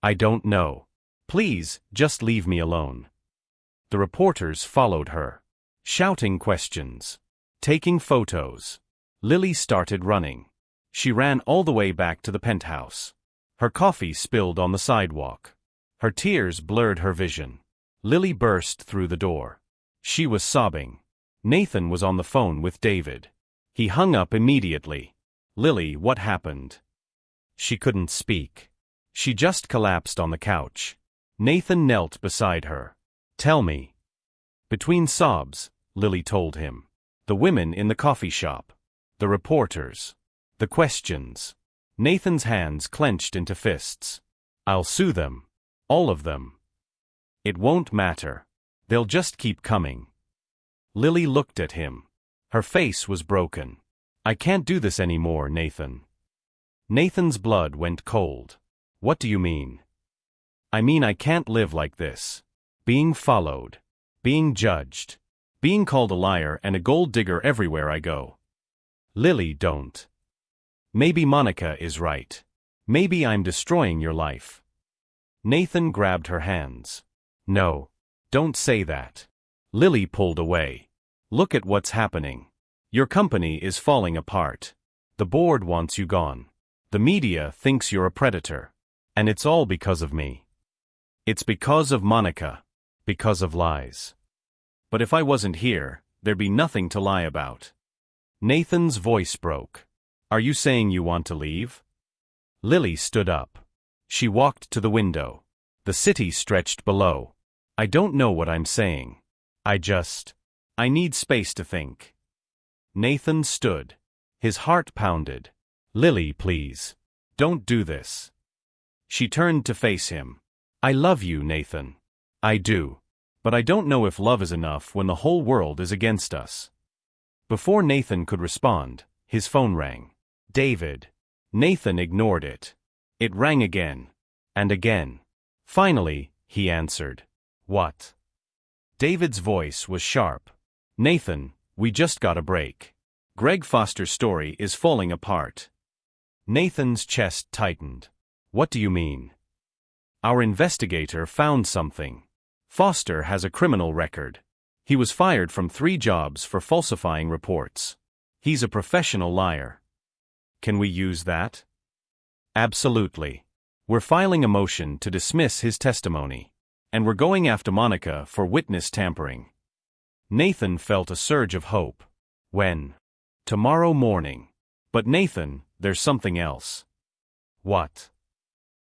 [SPEAKER 1] I don't know. Please, just leave me alone. The reporters followed her, shouting questions, taking photos. Lily started running. She ran all the way back to the penthouse. Her coffee spilled on the sidewalk. Her tears blurred her vision. Lily burst through the door. She was sobbing. Nathan was on the phone with David. He hung up immediately. Lily, what happened? She couldn't speak. She just collapsed on the couch. Nathan knelt beside her. Tell me. Between sobs, Lily told him. The women in the coffee shop. The reporters. The questions. Nathan's hands clenched into fists. I'll sue them. All of them. It won't matter. They'll just keep coming. Lily looked at him. Her face was broken. I can't do this anymore, Nathan. Nathan's blood went cold. What do you mean? I mean I can't live like this. Being followed. Being judged. Being called a liar and a gold digger everywhere I go. Lily, don't. Maybe Monica is right. Maybe I'm destroying your life. Nathan grabbed her hands. No. Don't say that. Lily pulled away. Look at what's happening. Your company is falling apart. The board wants you gone. The media thinks you're a predator. And it's all because of me. It's because of Monica. Because of lies. But if I wasn't here, there'd be nothing to lie about. Nathan's voice broke. Are you saying you want to leave? Lily stood up. She walked to the window. The city stretched below. I don't know what I'm saying. I need space to think. Nathan stood. His heart pounded. Lily, please. Don't do this. She turned to face him. I love you, Nathan. I do. But I don't know if love is enough when the whole world is against us. Before Nathan could respond, his phone rang. David. Nathan ignored it. It rang again. And again. Finally, he answered. What? David's voice was sharp. Nathan, we just got a break. Greg Foster's story is falling apart. Nathan's chest tightened. What do you mean? Our investigator found something. Foster has a criminal record. He was fired from 3 jobs for falsifying reports. He's a professional liar. Can we use that? Absolutely. We're filing a motion to dismiss his testimony. And we're going after Monica for witness tampering. Nathan felt a surge of hope. When? Tomorrow morning. But Nathan, there's something else. What?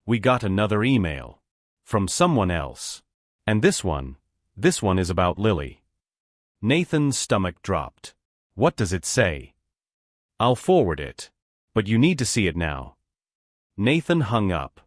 [SPEAKER 1] We got another email. From someone else. And this one is about Lily. Nathan's stomach dropped. What does it say? I'll forward it. But you need to see it now. Nathan hung up.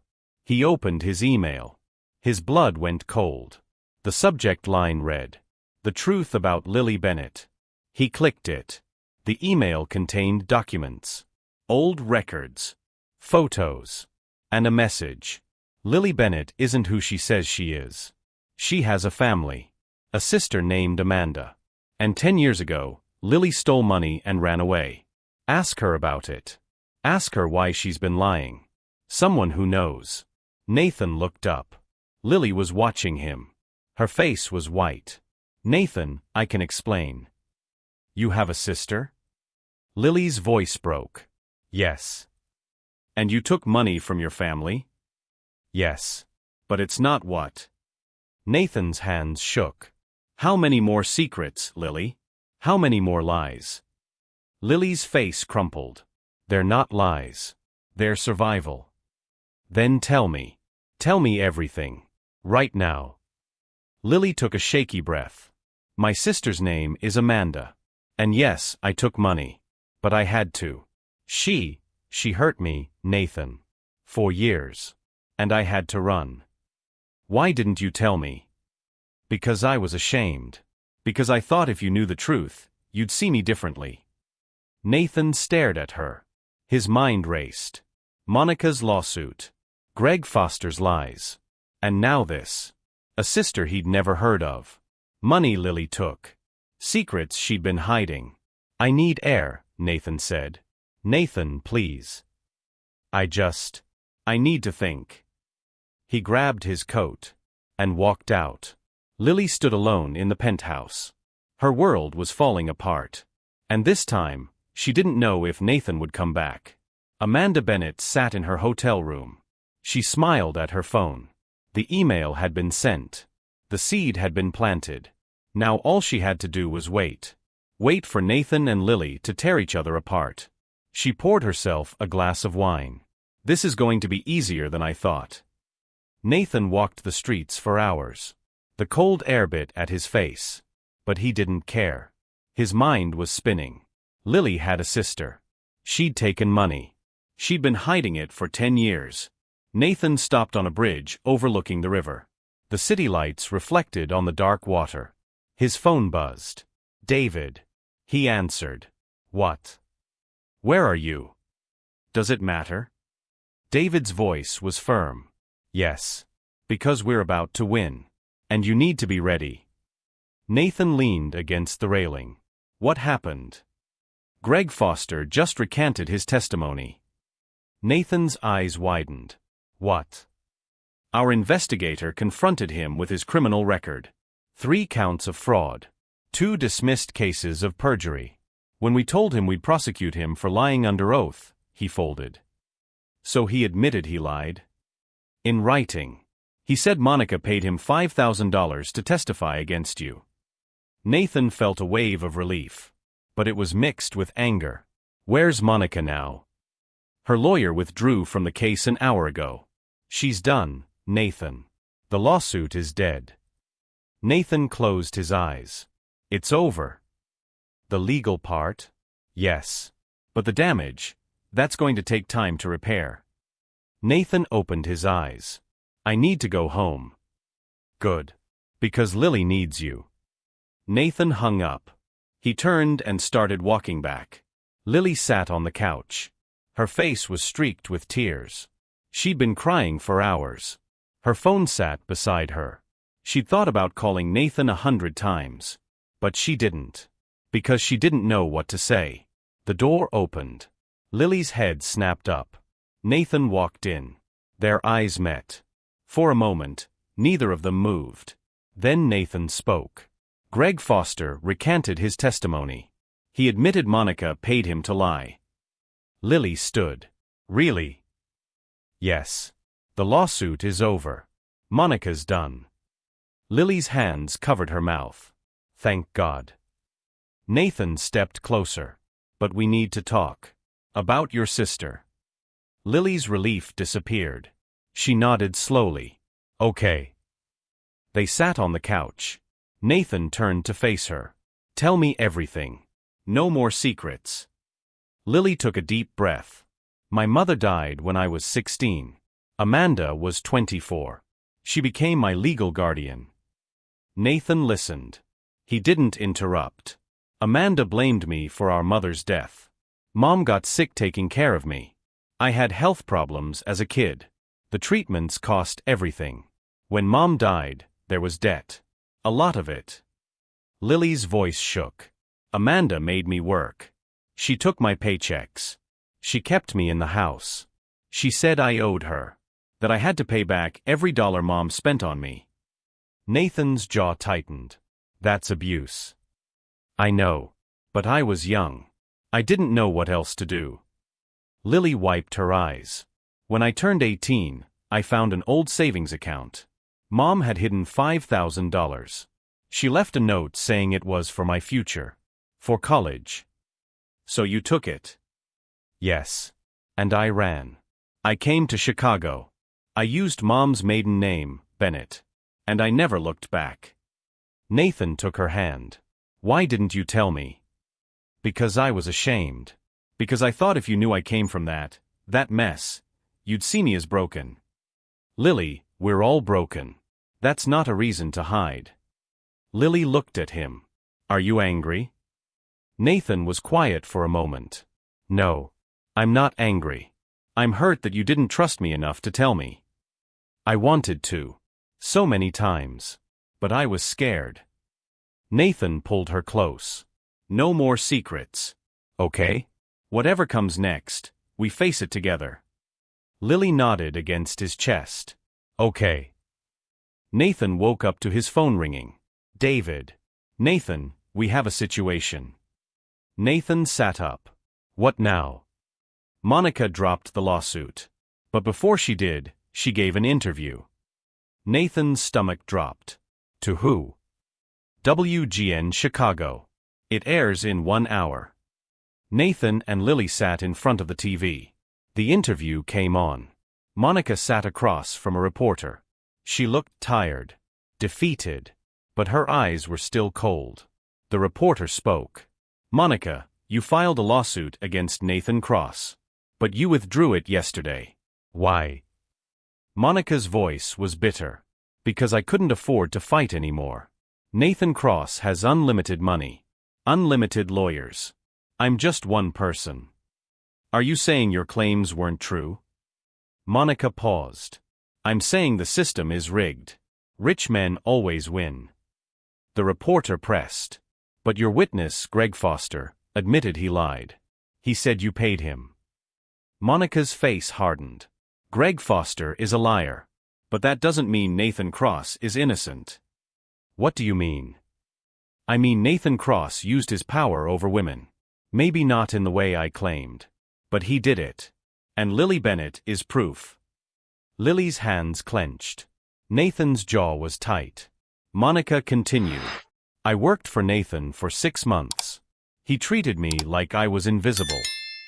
[SPEAKER 1] He opened his email. His blood went cold. The subject line read, "The truth about Lily Bennett." He clicked it. The email contained documents, old records, photos, and a message. Lily Bennett isn't who she says she is. She has a family, a sister named Amanda. And 10 years ago, Lily stole money and ran away. Ask her about it. Ask her why she's been lying. Someone who knows. Nathan looked up. Lily was watching him. Her face was white. "Nathan, I can explain." "You have a sister?" Lily's voice broke. "Yes." "And you took money from your family?" "Yes." "But it's not what?" Nathan's hands shook. "How many more secrets, Lily? How many more lies?" Lily's face crumpled. "They're not lies. They're survival." "Then tell me. Tell me everything. Right now." Lily took a shaky breath. "My sister's name is Amanda. And yes, I took money. But I had to. She hurt me, Nathan. For years. And I had to run." "Why didn't you tell me?" "Because I was ashamed. Because I thought if you knew the truth, you'd see me differently." Nathan stared at her. His mind raced. Monica's lawsuit. Greg Foster's lies. And now this. A sister he'd never heard of. Money Lily took. Secrets she'd been hiding. "I need air," Nathan said. "Nathan, please. I need to think." He grabbed his coat and walked out. Lily stood alone in the penthouse. Her world was falling apart. And this time, she didn't know if Nathan would come back. Amanda Bennett sat in her hotel room. She smiled at her phone. The email had been sent. The seed had been planted. Now all she had to do was wait. Wait for Nathan and Lily to tear each other apart. She poured herself a glass of wine. "This is going to be easier than I thought." Nathan walked the streets for hours. The cold air bit at his face. But he didn't care. His mind was spinning. Lily had a sister. She'd taken money. She'd been hiding it for 10 years. Nathan stopped on a bridge overlooking the river. The city lights reflected on the dark water. His phone buzzed. "David." He answered. "What?" "Where are you?" "Does it matter?" David's voice was firm. "Yes. Because we're about to win. And you need to be ready." Nathan leaned against the railing. "What happened?" "Greg Foster just recanted his testimony." Nathan's eyes widened. "What?" "Our investigator confronted him with his criminal record. 3 counts of fraud. 2 dismissed cases of perjury. When we told him we'd prosecute him for lying under oath, he folded." "So he admitted he lied?" "In writing. He said Monica paid him $5,000 to testify against you." Nathan felt a wave of relief. But it was mixed with anger. "Where's Monica now?" "Her lawyer withdrew from the case an hour ago." "She's done, Nathan. The lawsuit is dead." Nathan closed his eyes. "It's over." "The legal part?" "Yes. But the damage, that's going to take time to repair." Nathan opened his eyes. "I need to go home." "Good. Because Lily needs you." Nathan hung up. He turned and started walking back. Lily sat on the couch. Her face was streaked with tears. She'd been crying for hours. Her phone sat beside her. She'd thought about calling Nathan 100 times. But she didn't. Because she didn't know what to say. The door opened. Lily's head snapped up. Nathan walked in. Their eyes met. For a moment, neither of them moved. Then Nathan spoke. Greg Foster recanted his testimony. He admitted Monica paid him to lie. Lily stood. "Really?" "Yes. The lawsuit is over. Monica's done." Lily's hands covered her mouth. "Thank God." Nathan stepped closer. "But we need to talk. About your sister." Lily's relief disappeared. She nodded slowly. "Okay." They sat on the couch. Nathan turned to face her. "Tell me everything. No more secrets." Lily took a deep breath. "My mother died when I was 16. Amanda was 24. She became my legal guardian. Nathan listened. He didn't interrupt. Amanda blamed me for our mother's death. Mom got sick taking care of me. I had health problems as a kid. The treatments cost everything. When Mom died, there was debt. A lot of it. Lily's voice shook. Amanda made me work. She took my paychecks. She kept me in the house. She said I owed her. That I had to pay back every dollar Mom spent on me. Nathan's jaw tightened. That's abuse. I know. But I was young. I didn't know what else to do. Lily wiped her eyes. When I turned 18, I found an old savings account. Mom had hidden $5,000. She left a note saying it was for my future. For college. So you took it? Yes. And I ran. I came to Chicago. I used Mom's maiden name, Bennett. And I never looked back. Nathan took her hand. Why didn't you tell me? Because I was ashamed. Because I thought if you knew I came from that mess, you'd see me as broken. Lily, we're all broken. That's not a reason to hide. Lily looked at him. Are you angry? Nathan was quiet for a moment. No. I'm not angry. I'm hurt that you didn't trust me enough to tell me. I wanted to. So many times. But I was scared. Nathan pulled her close. No more secrets. Okay? Whatever comes next, we face it together. Lily nodded against his chest. Okay. Nathan woke up to his phone ringing. David. Nathan, we have a situation. Nathan sat up. What now? Monica dropped the lawsuit. But before she did, she gave an interview. Nathan's stomach dropped. To who? WGN Chicago. It airs in 1 hour. Nathan and Lily sat in front of the TV. The interview came on. Monica sat across from a reporter. She looked tired, defeated, but her eyes were still cold. The reporter spoke. Monica, you filed a lawsuit against Nathan Cross. But you withdrew it yesterday. Why? Monica's voice was bitter. Because I couldn't afford to fight anymore. Nathan Cross has unlimited money. Unlimited lawyers. I'm just one person. Are you saying your claims weren't true? Monica paused. I'm saying the system is rigged. Rich men always win. The reporter pressed. But your witness, Greg Foster, admitted he lied. He said you paid him. Monica's face hardened. Greg Foster is a liar. But that doesn't mean Nathan Cross is innocent. What do you mean? I mean Nathan Cross used his power over women. Maybe not in the way I claimed. But he did it. And Lily Bennett is proof. Lily's hands clenched. Nathan's jaw was tight. Monica continued. I worked for Nathan for 6 months. He treated me like I was invisible.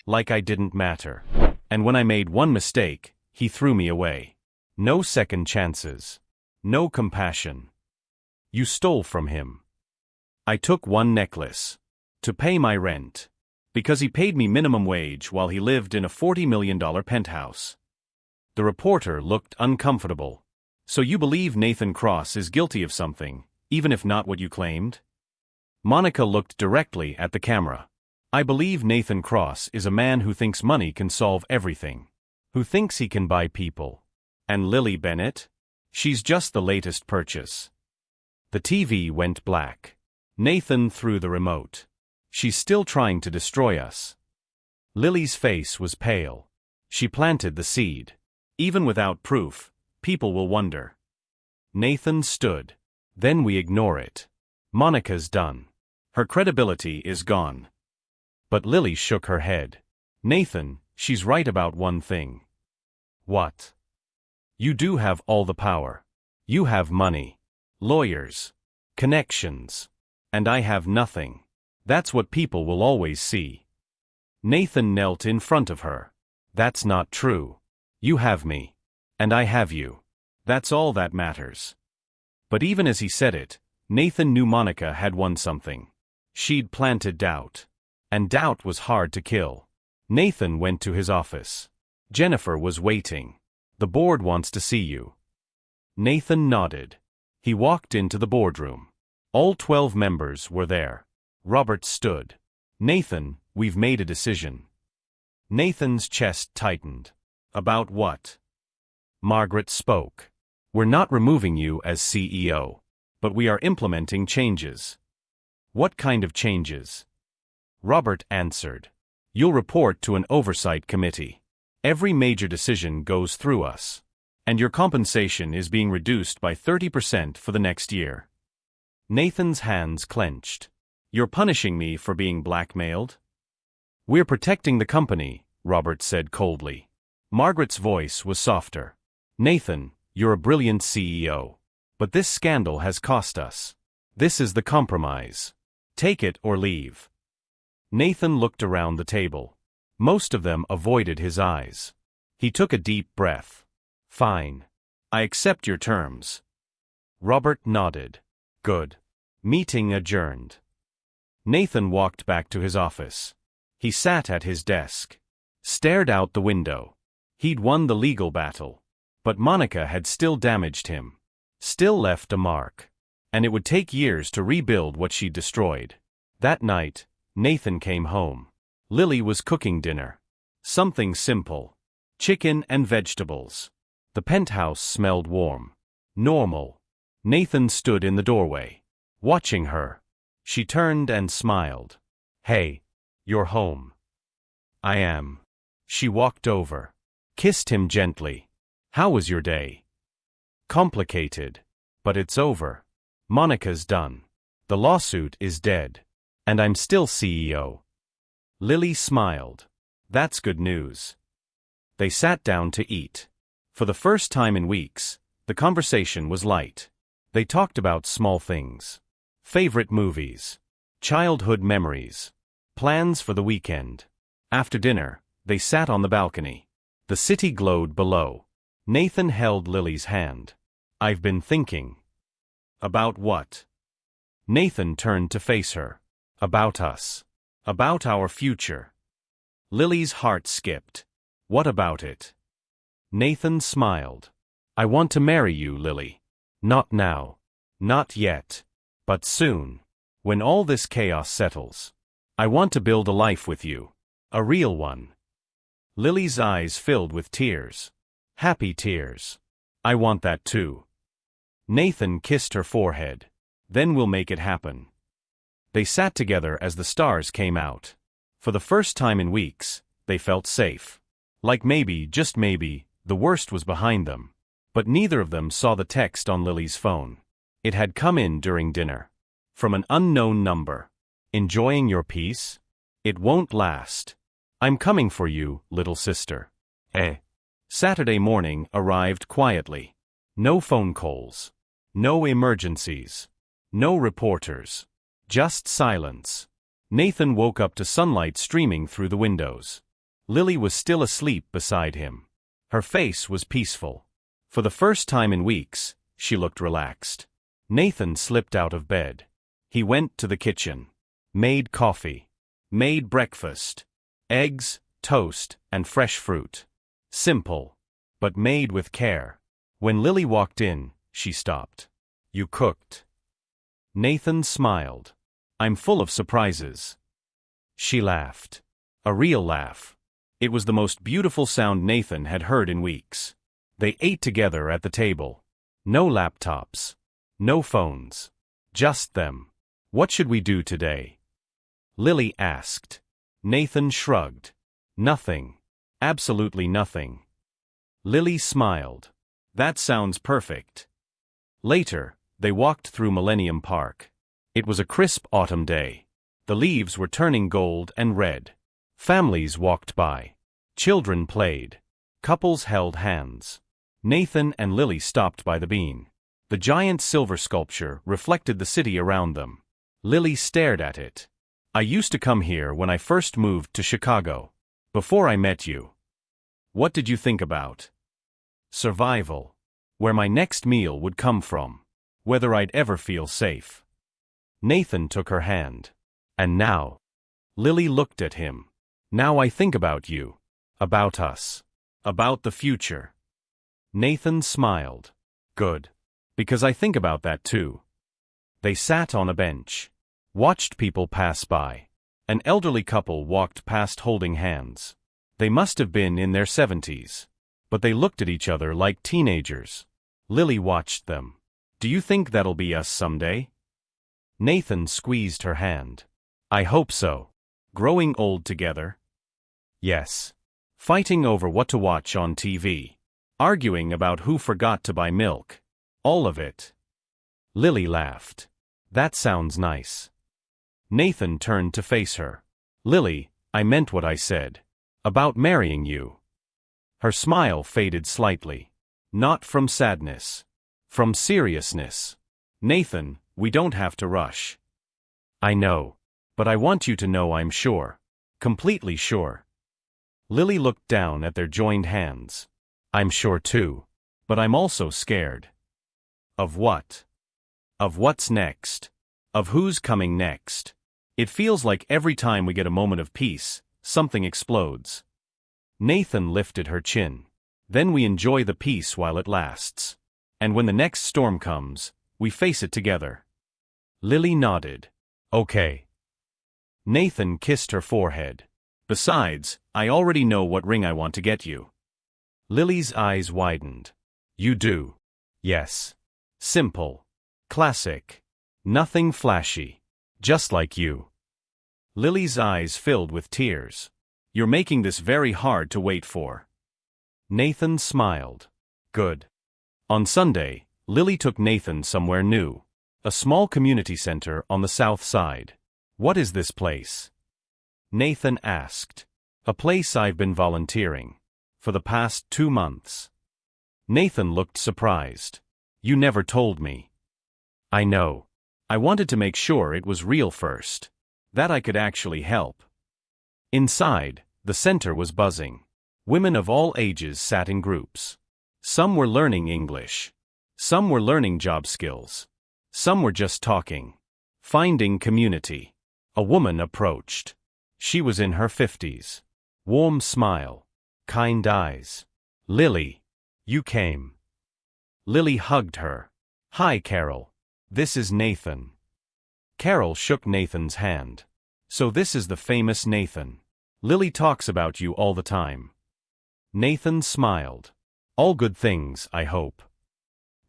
[SPEAKER 1] Like I didn't matter. And when I made one mistake, he threw me away. No second chances. No compassion. You stole from him. I took one necklace. To pay my rent. Because he paid me minimum wage while he lived in a $40 million penthouse. The reporter looked uncomfortable. So you believe Nathan Cross is guilty of something, even if not what you claimed? Monica looked directly at the camera. I believe Nathan Cross is a man who thinks money can solve everything. Who thinks he can buy people. And Lily Bennett? She's just the latest purchase. The TV went black. Nathan threw the remote. She's still trying to destroy us. Lily's face was pale. She planted the seed. Even without proof, people will wonder. Nathan stood. Then we ignore it. Monica's done. Her credibility is gone. But Lily shook her head. Nathan, she's right about one thing. What? You do have all the power. You have money. Lawyers. Connections. And I have nothing. That's what people will always see. Nathan knelt in front of her. That's not true. You have me. And I have you. That's all that matters. But even as he said it, Nathan knew Monica had won something. She'd planted doubt. And doubt was hard to kill. Nathan went to his office. Jennifer was waiting. The board wants to see you. Nathan nodded. He walked into the boardroom. All 12 members were there. Robert stood. Nathan, we've made a decision. Nathan's chest tightened. About what? Margaret spoke. We're not removing you as CEO, but we are implementing changes. What kind of changes? Robert answered. You'll report to an oversight committee. Every major decision goes through us. And your compensation is being reduced by 30% for the next year. Nathan's hands clenched. You're punishing me for being blackmailed? We're protecting the company, Robert said coldly. Margaret's voice was softer. Nathan, you're a brilliant CEO. But this scandal has cost us. This is the compromise. Take it or leave. Nathan looked around the table. Most of them avoided his eyes. He took a deep breath. Fine. I accept your terms. Robert nodded. Good. Meeting adjourned. Nathan walked back to his office. He sat at his desk. Stared out the window. He'd won the legal battle. But Monica had still damaged him. Still left a mark. And it would take years to rebuild what she'd destroyed. That night, Nathan came home. Lily was cooking dinner. Something simple. Chicken and vegetables. The penthouse smelled warm. Normal. Nathan stood in the doorway. Watching her. She turned and smiled. Hey. You're home. I am. She walked over. Kissed him gently. How was your day? Complicated. But it's over. Monica's done. The lawsuit is dead. And I'm still CEO. Lily smiled. That's good news. They sat down to eat. For the first time in weeks, the conversation was light. They talked about small things. Favorite movies. Childhood memories. Plans for the weekend. After dinner, they sat on the balcony. The city glowed below. Nathan held Lily's hand. I've been thinking. About what? Nathan turned to face her. About us. About our future. Lily's heart skipped. What about it? Nathan smiled. I want to marry you, Lily. Not now. Not yet. But soon. When all this chaos settles. I want to build a life with you. A real one. Lily's eyes filled with tears. Happy tears. I want that too. Nathan kissed her forehead. Then we'll make it happen. They sat together as the stars came out. For the first time in weeks, they felt safe. Like maybe, just maybe, the worst was behind them. But neither of them saw the text on Lily's phone. It had come in during dinner. From an unknown number. Enjoying your peace? It won't last. I'm coming for you, little sister. Saturday morning arrived quietly. No phone calls. No emergencies. No reporters. Just silence. Nathan woke up to sunlight streaming through the windows. Lily was still asleep beside him. Her face was peaceful. For the first time in weeks, she looked relaxed. Nathan slipped out of bed. He went to the kitchen. Made coffee. Made breakfast. Eggs, toast, and fresh fruit. Simple. But made with care. When Lily walked in, she stopped. You cooked. Nathan smiled. I'm full of surprises. She laughed. A real laugh. It was the most beautiful sound Nathan had heard in weeks. They ate together at the table. No laptops. No phones. Just them. What should we do today? Lily asked. Nathan shrugged. Nothing. Absolutely nothing. Lily smiled. That sounds perfect. Later, they walked through Millennium Park. It was a crisp autumn day. The leaves were turning gold and red. Families walked by. Children played. Couples held hands. Nathan and Lily stopped by the bean. The giant silver sculpture reflected the city around them. Lily stared at it. I used to come here when I first moved to Chicago. Before I met you. What did you think about? Survival. Where my next meal would come from. Whether I'd ever feel safe. Nathan took her hand. And now? Lily looked at him. Now I think about you. About us. About the future. Nathan smiled. Good. Because I think about that too. They sat on a bench. Watched people pass by. An elderly couple walked past holding hands. They must have been in their 70s. But they looked at each other like teenagers. Lily watched them. Do you think that'll be us someday? Nathan squeezed her hand. I hope so. Growing old together? Yes. Fighting over what to watch on TV. Arguing about who forgot to buy milk. All of it. Lily laughed. That sounds nice. Nathan turned to face her. Lily, I meant what I said. About marrying you. Her smile faded slightly. Not from sadness. From seriousness. Nathan, we don't have to rush. I know. But I want you to know I'm sure. Completely sure. Lily looked down at their joined hands. I'm sure too. But I'm also scared. Of what? Of what's next. Of who's coming next. It feels like every time we get a moment of peace, something explodes. Nathan lifted her chin. Then we enjoy the peace while it lasts. And when the next storm comes, we face it together. Lily nodded. Okay. Nathan kissed her forehead. Besides, I already know what ring I want to get you. Lily's eyes widened. You do? Yes. Simple. Classic. Nothing flashy. Just like you. Lily's eyes filled with tears. You're making this very hard to wait for. Nathan smiled. Good. On Sunday, Lily took Nathan somewhere new. A small community center on the south side. What is this place? Nathan asked. A place I've been volunteering. For the past 2 months. Nathan looked surprised. You never told me. I know. I wanted to make sure it was real first. That I could actually help. Inside, the center was buzzing. Women of all ages sat in groups. Some were learning English. Some were learning job skills. Some were just talking. Finding community. A woman approached. She was in her 50s. Warm smile. Kind eyes. Lily. You came. Lily hugged her. Hi, Carol. This is Nathan. Carol shook Nathan's hand. So this is the famous Nathan. Lily talks about you all the time. Nathan smiled. All good things, I hope.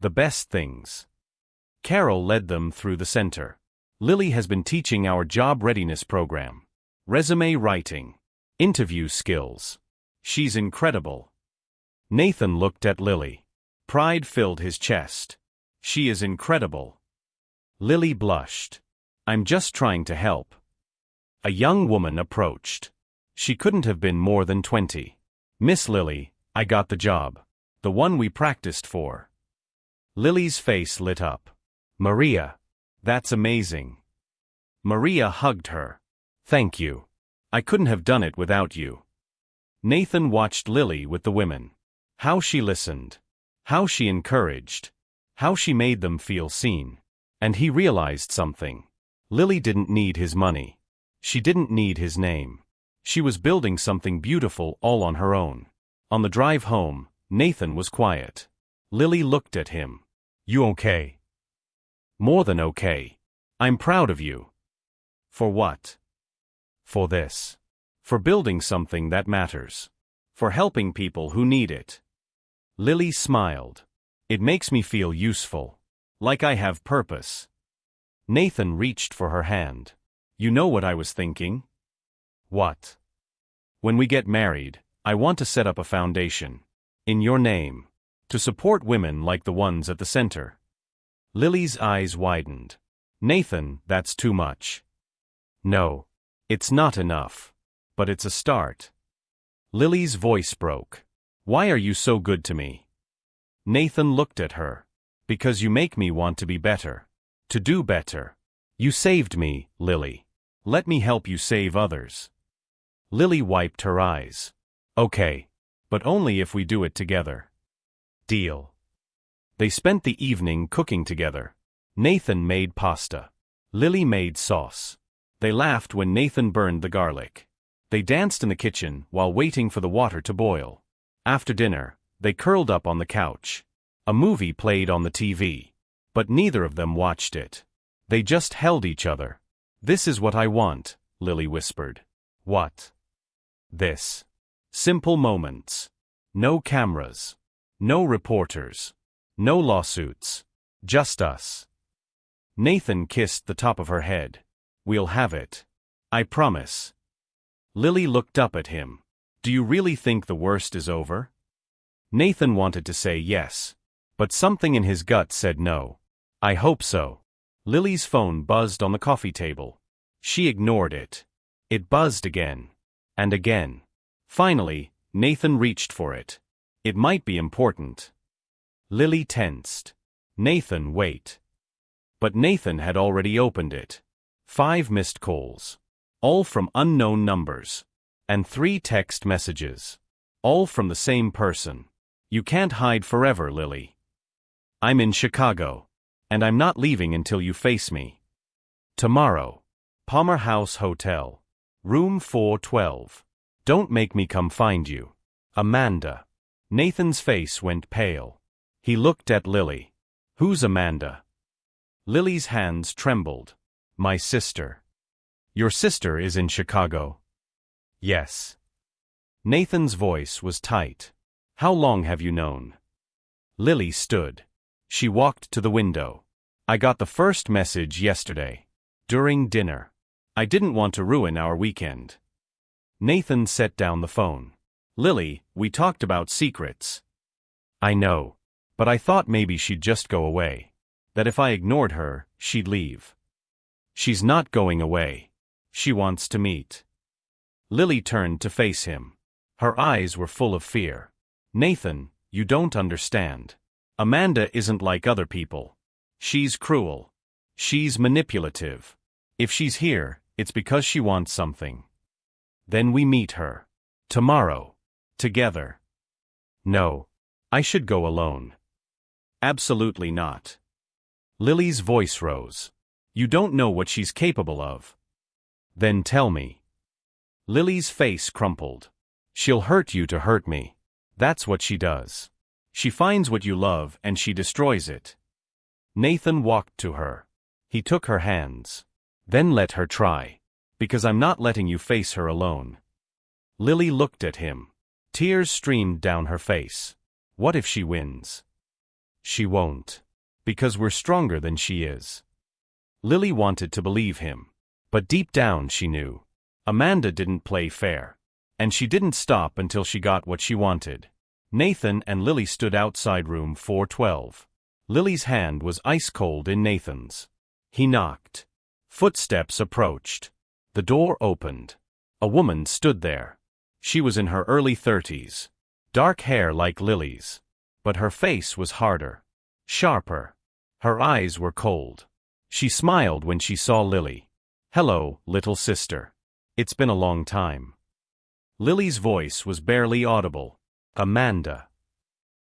[SPEAKER 1] The best things. Carol led them through the center. Lily has been teaching our job readiness program. Resume writing. Interview skills. She's incredible. Nathan looked at Lily. Pride filled his chest. She is incredible. Lily blushed. I'm just trying to help. A young woman approached. She couldn't have been more than 20. Miss Lily, I got the job. The one we practiced for. Lily's face lit up. Maria. That's amazing. Maria hugged her. Thank you. I couldn't have done it without you. Nathan watched Lily with the women. How she listened. How she encouraged. How she made them feel seen. And he realized something. Lily didn't need his money. She didn't need his name. She was building something beautiful all on her own. On the drive home, Nathan was quiet. Lily looked at him. You okay? More than okay. I'm proud of you. For what? For this. For building something that matters. For helping people who need it. Lily smiled. It makes me feel useful. Like I have purpose. Nathan reached for her hand. You know what I was thinking? What? When we get married, I want to set up a foundation. In your name. To support women like the ones at the center. Lily's eyes widened. Nathan, that's too much. No. It's not enough. But it's a start. Lily's voice broke. Why are you so good to me? Nathan looked at her. Because you make me want to be better. To do better. You saved me, Lily. Let me help you save others. Lily wiped her eyes. Okay. But only if we do it together. Deal. They spent the evening cooking together. Nathan made pasta. Lily made sauce. They laughed when Nathan burned the garlic. They danced in the kitchen while waiting for the water to boil. After dinner, They curled up on the couch. A movie played on the TV. But neither of them watched it. They just held each other. "This is what I want," Lily whispered. "What?" "This. Simple moments. No cameras. No reporters. No lawsuits. Just us." Nathan kissed the top of her head. "We'll have it. I promise." Lily looked up at him. "Do you really think the worst is over?" Nathan wanted to say yes. But something in his gut said no. "I hope so." Lily's phone buzzed on the coffee table. She ignored it. It buzzed again. And again. Finally, Nathan reached for it. It might be important. Lily tensed. "Nathan, wait." But Nathan had already opened it. 5 missed calls. All from unknown numbers. And 3 text messages. All from the same person. "You can't hide forever, Lily. I'm in Chicago. And I'm not leaving until you face me. Tomorrow. Palmer House Hotel. Room 412. Don't make me come find you. Amanda." Nathan's face went pale. He looked at Lily. "Who's Amanda?" Lily's hands trembled. "My sister." "Your sister is in Chicago?" "Yes." Nathan's voice was tight. "How long have you known?" Lily stood. She walked to the window. "I got the first message yesterday. During dinner. I didn't want to ruin our weekend." Nathan set down the phone. "Lily, we talked about secrets." "I know. But I thought maybe she'd just go away. That if I ignored her, she'd leave." "She's not going away. She wants to meet." Lily turned to face him. Her eyes were full of fear. "Nathan, you don't understand. Amanda isn't like other people. She's cruel. She's manipulative. If she's here, it's because she wants something. Then we meet her. Tomorrow. Together." "No. I should go alone." "Absolutely not." Lily's voice rose. "You don't know what she's capable of." "Then tell me." Lily's face crumpled. "She'll hurt you to hurt me. That's what she does. She finds what you love and she destroys it." Nathan walked to her. He took her hands. "Then let her try. Because I'm not letting you face her alone." Lily looked at him. Tears streamed down her face. "What if she wins?" "She won't. Because we're stronger than she is." Lily wanted to believe him. But deep down she knew. Amanda didn't play fair. And she didn't stop until she got what she wanted. Nathan and Lily stood outside room 412. Lily's hand was ice cold in Nathan's. He knocked. Footsteps approached. The door opened. A woman stood there. She was in her early 30s. Dark hair like Lily's. But her face was harder. Sharper. Her eyes were cold. She smiled when she saw Lily. "Hello, little sister. It's been a long time." Lily's voice was barely audible. "Amanda."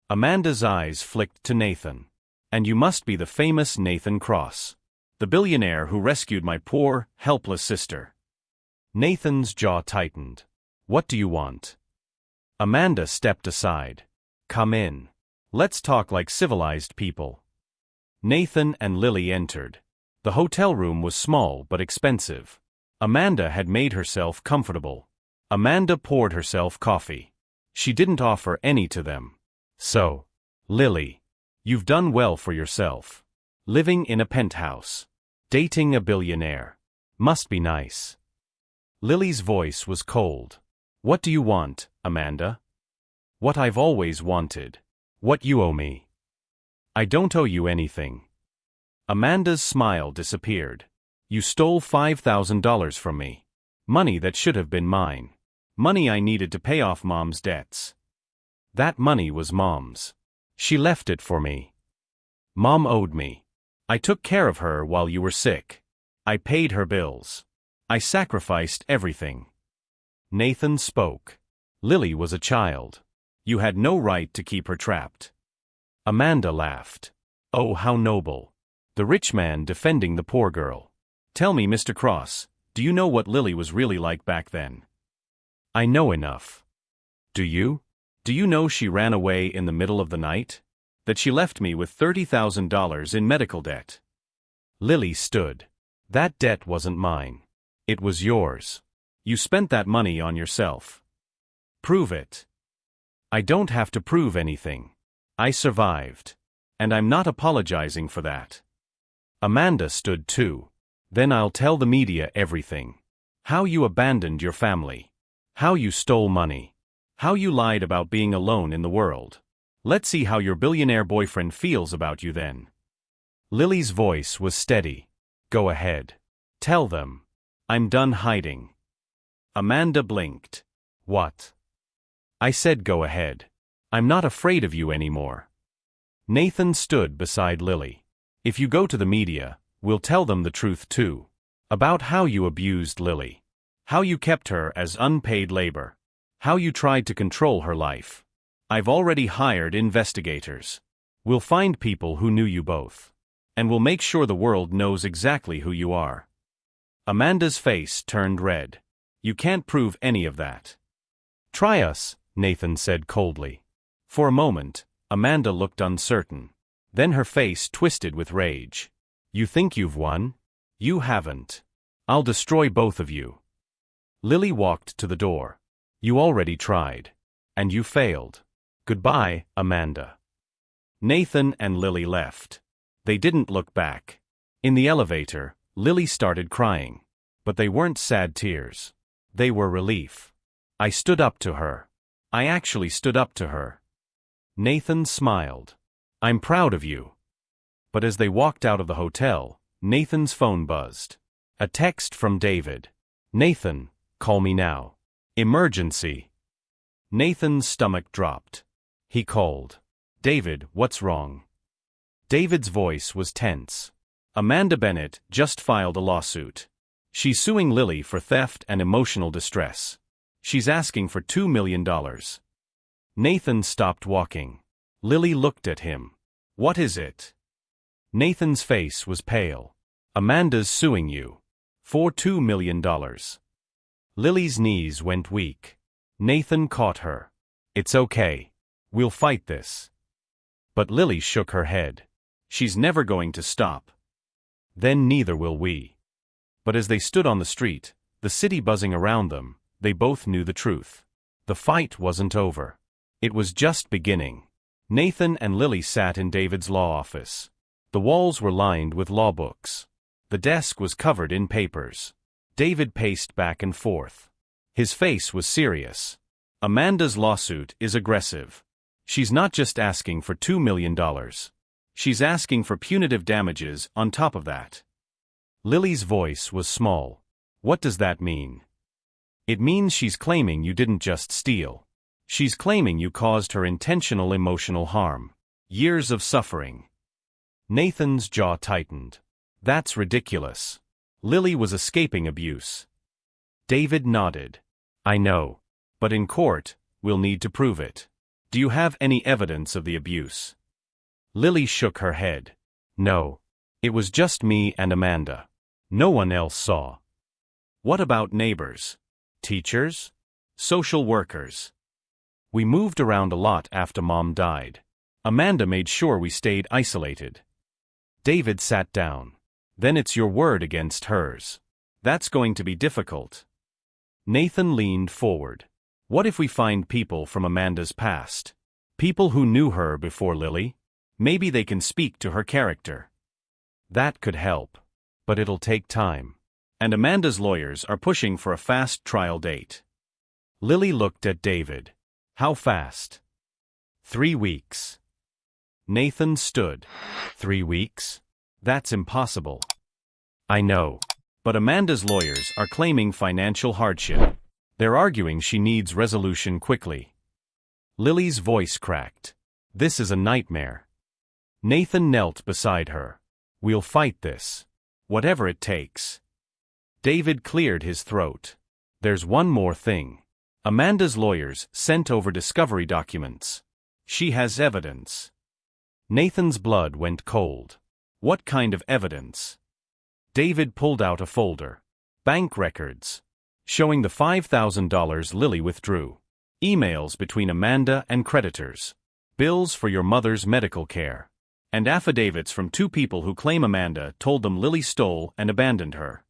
[SPEAKER 1] Amanda's eyes flicked to Nathan. "And you must be the famous Nathan Cross. The billionaire who rescued my poor, helpless sister." Nathan's jaw tightened. "What do you want?" Amanda stepped aside. "Come in. Let's talk like civilized people." Nathan and Lily entered. The hotel room was small but expensive. Amanda had made herself comfortable. Amanda poured herself coffee. She didn't offer any to them. "So, Lily, you've done well for yourself. Living in a penthouse. Dating a billionaire. Must be nice." Lily's voice was cold. "What do you want, Amanda?" "What I've always wanted. What you owe me." "I don't owe you anything." Amanda's smile disappeared. "You stole $5,000 from me. Money that should have been mine. Money I needed to pay off Mom's debts. That money was Mom's. She left it for me. Mom owed me. I took care of her while you were sick. I paid her bills. I sacrificed everything." Nathan spoke. "Lily was a child. You had no right to keep her trapped." Amanda laughed. "Oh, how noble. The rich man defending the poor girl. Tell me, Mr. Cross, do you know what Lily was really like back then?" "I know enough." "Do you?" Do you know she ran away in the middle of the night? That she left me with $30,000 in medical debt. Lily stood. That debt wasn't mine. It was yours. You spent that money on yourself. Prove it. I don't have to prove anything. I survived. And I'm not apologizing for that. Amanda stood too. Then I'll tell the media everything. How you abandoned your family. How you stole money. How you lied about being alone in the world. Let's see how your billionaire boyfriend feels about you then. Lily's voice was steady. Go ahead. Tell them. I'm done hiding. Amanda blinked. What? I said go ahead. I'm not afraid of you anymore. Nathan stood beside Lily. If you go to the media, we'll tell them the truth too. About how you abused Lily. How you kept her as unpaid labor. How you tried to control her life. I've already hired investigators. We'll find people who knew you both. And we'll make sure the world knows exactly who you are. Amanda's face turned red. You can't prove any of that. Try us, Nathan said coldly. For a moment, Amanda looked uncertain. Then her face twisted with rage. You think you've won? You haven't. I'll destroy both of you. Lily walked to the door. You already tried. And you failed. Goodbye, Amanda. Nathan and Lily left. They didn't look back. In the elevator, Lily started crying. But they weren't sad tears. They were relief. I stood up to her. I actually stood up to her. Nathan smiled. I'm proud of you. But as they walked out of the hotel, Nathan's phone buzzed. A text from David. Nathan, call me now. Emergency. Nathan's stomach dropped. He called. David, what's wrong? David's voice was tense. Amanda Bennett just filed a lawsuit. She's suing Lily for theft and emotional distress. She's asking for $2 million. Nathan stopped walking. Lily looked at him. What is it? Nathan's face was pale. Amanda's suing you. For $2 million. Lily's knees went weak. Nathan caught her. It's okay. We'll fight this. But Lily shook her head. She's never going to stop. Then neither will we. But as they stood on the street, the city buzzing around them, they both knew the truth. The fight wasn't over. It was just beginning. Nathan and Lily sat in David's law office. The walls were lined with law books. The desk was covered in papers. David paced back and forth. His face was serious. Amanda's lawsuit is aggressive. She's not just asking for $2 million. She's asking for punitive damages on top of that. Lily's voice was small. What does that mean? It means she's claiming you didn't just steal. She's claiming you caused her intentional emotional harm. Years of suffering. Nathan's jaw tightened. That's ridiculous. Lily was escaping abuse. David nodded. I know. But in court, we'll need to prove it. Do you have any evidence of the abuse? Lily shook her head. No. It was just me and Amanda. No one else saw. What about neighbors? Teachers? Social workers? We moved around a lot after Mom died. Amanda made sure we stayed isolated. David sat down. Then it's your word against hers. That's going to be difficult. Nathan leaned forward. What if we find people from Amanda's past? People who knew her before Lily? Maybe they can speak to her character. That could help. But it'll take time. And Amanda's lawyers are pushing for a fast trial date. Lily looked at David. How fast? 3 weeks. Nathan stood. 3 weeks? That's impossible. I know. But Amanda's lawyers are claiming financial hardship. They're arguing she needs resolution quickly. Lily's voice cracked. This is a nightmare. Nathan knelt beside her. We'll fight this. Whatever it takes. David cleared his throat. There's one more thing. Amanda's lawyers sent over discovery documents. She has evidence. Nathan's blood went cold. What kind of evidence? David pulled out a folder. Bank records. Showing the $5,000 Lily withdrew. emails between Amanda and creditors, bills for your mother's medical care, and affidavits from 2 people who claim Amanda told them Lily stole and abandoned her.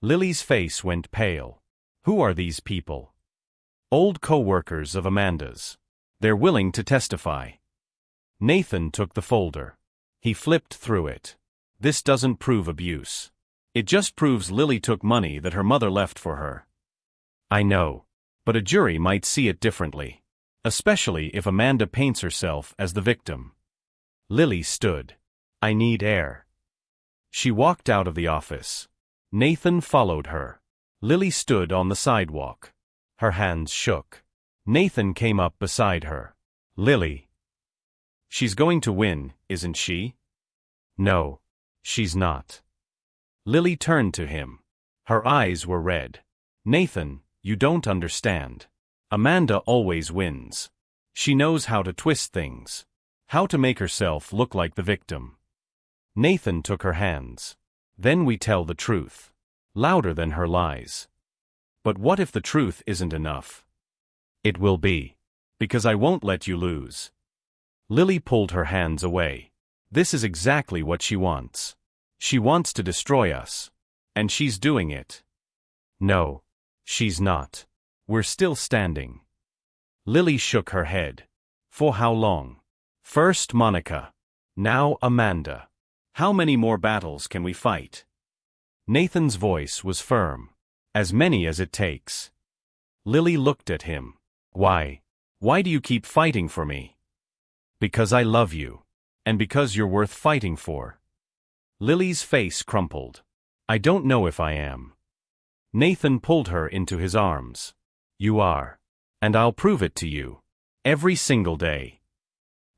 [SPEAKER 1] Lily's face went pale. Who are these people? Old co-workers of Amanda's. They're willing to testify. Nathan took the folder. He flipped through it. This doesn't prove abuse. It just proves Lily took money that her mother left for her. I know. But a jury might see it differently. Especially if Amanda paints herself as the victim. Lily stood. I need air. She walked out of the office. Nathan followed her. Lily stood on the sidewalk. Her hands shook. Nathan came up beside her. Lily. She's going to win, isn't she? No. She's not. Lily turned to him. Her eyes were red. Nathan, you don't understand. Amanda always wins. She knows how to twist things. How to make herself look like the victim. Nathan took her hands. Then we tell the truth. Louder than her lies. But what if the truth isn't enough? It will be. Because I won't let you lose. Lily pulled her hands away. This is exactly what she wants. She wants to destroy us. And she's doing it. No. She's not. We're still standing. Lily shook her head. For how long? First Monica. Now Amanda. How many more battles can we fight? Nathan's voice was firm. As many as it takes. Lily looked at him. Why? Why do you keep fighting for me? Because I love you. And because you're worth fighting for. Lily's face crumpled. I don't know if I am. Nathan pulled her into his arms. You are. And I'll prove it to you. Every single day.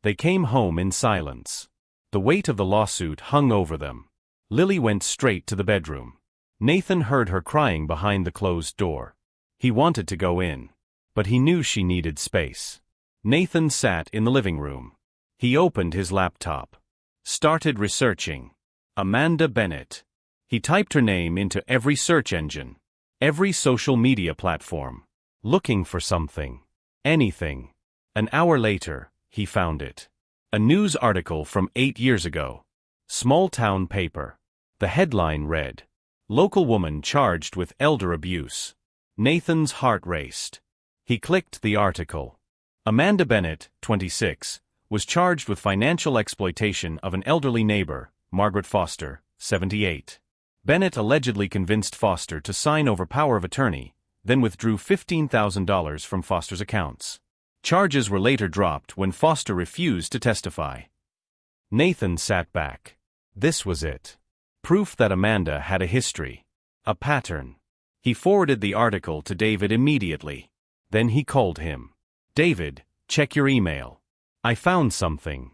[SPEAKER 1] They came home in silence. The weight of the lawsuit hung over them. Lily went straight to the bedroom. Nathan heard her crying behind the closed door. He wanted to go in. But he knew she needed space. Nathan sat in the living room. He opened his laptop. Started researching. Amanda Bennett. He typed her name into every search engine. Every social media platform. Looking for something. Anything. An hour later, he found it. A news article from 8 years ago. Small town paper. The headline read, Local woman charged with elder abuse. Nathan's heart raced. He clicked the article. Amanda Bennett, 26, was charged with financial exploitation of an elderly neighbor, Margaret Foster, 78. Bennett allegedly convinced Foster to sign over power of attorney, then withdrew $15,000 from Foster's accounts. Charges were later dropped when Foster refused to testify. Nathan sat back. This was it. Proof that Amanda had a history. A pattern. He forwarded the article to David immediately. Then he called him. David, check your email. I found something.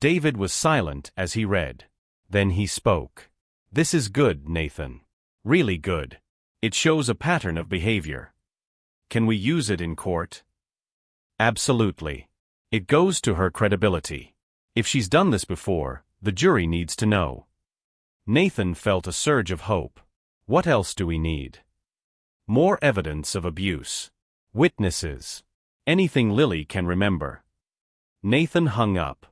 [SPEAKER 1] David was silent as he read. Then he spoke. This is good, Nathan. Really good. It shows a pattern of behavior. Can we use it in court? Absolutely. It goes to her credibility. If she's done this before, the jury needs to know. Nathan felt a surge of hope. What else do we need? More evidence of abuse. Witnesses. Anything Lily can remember. Nathan hung up.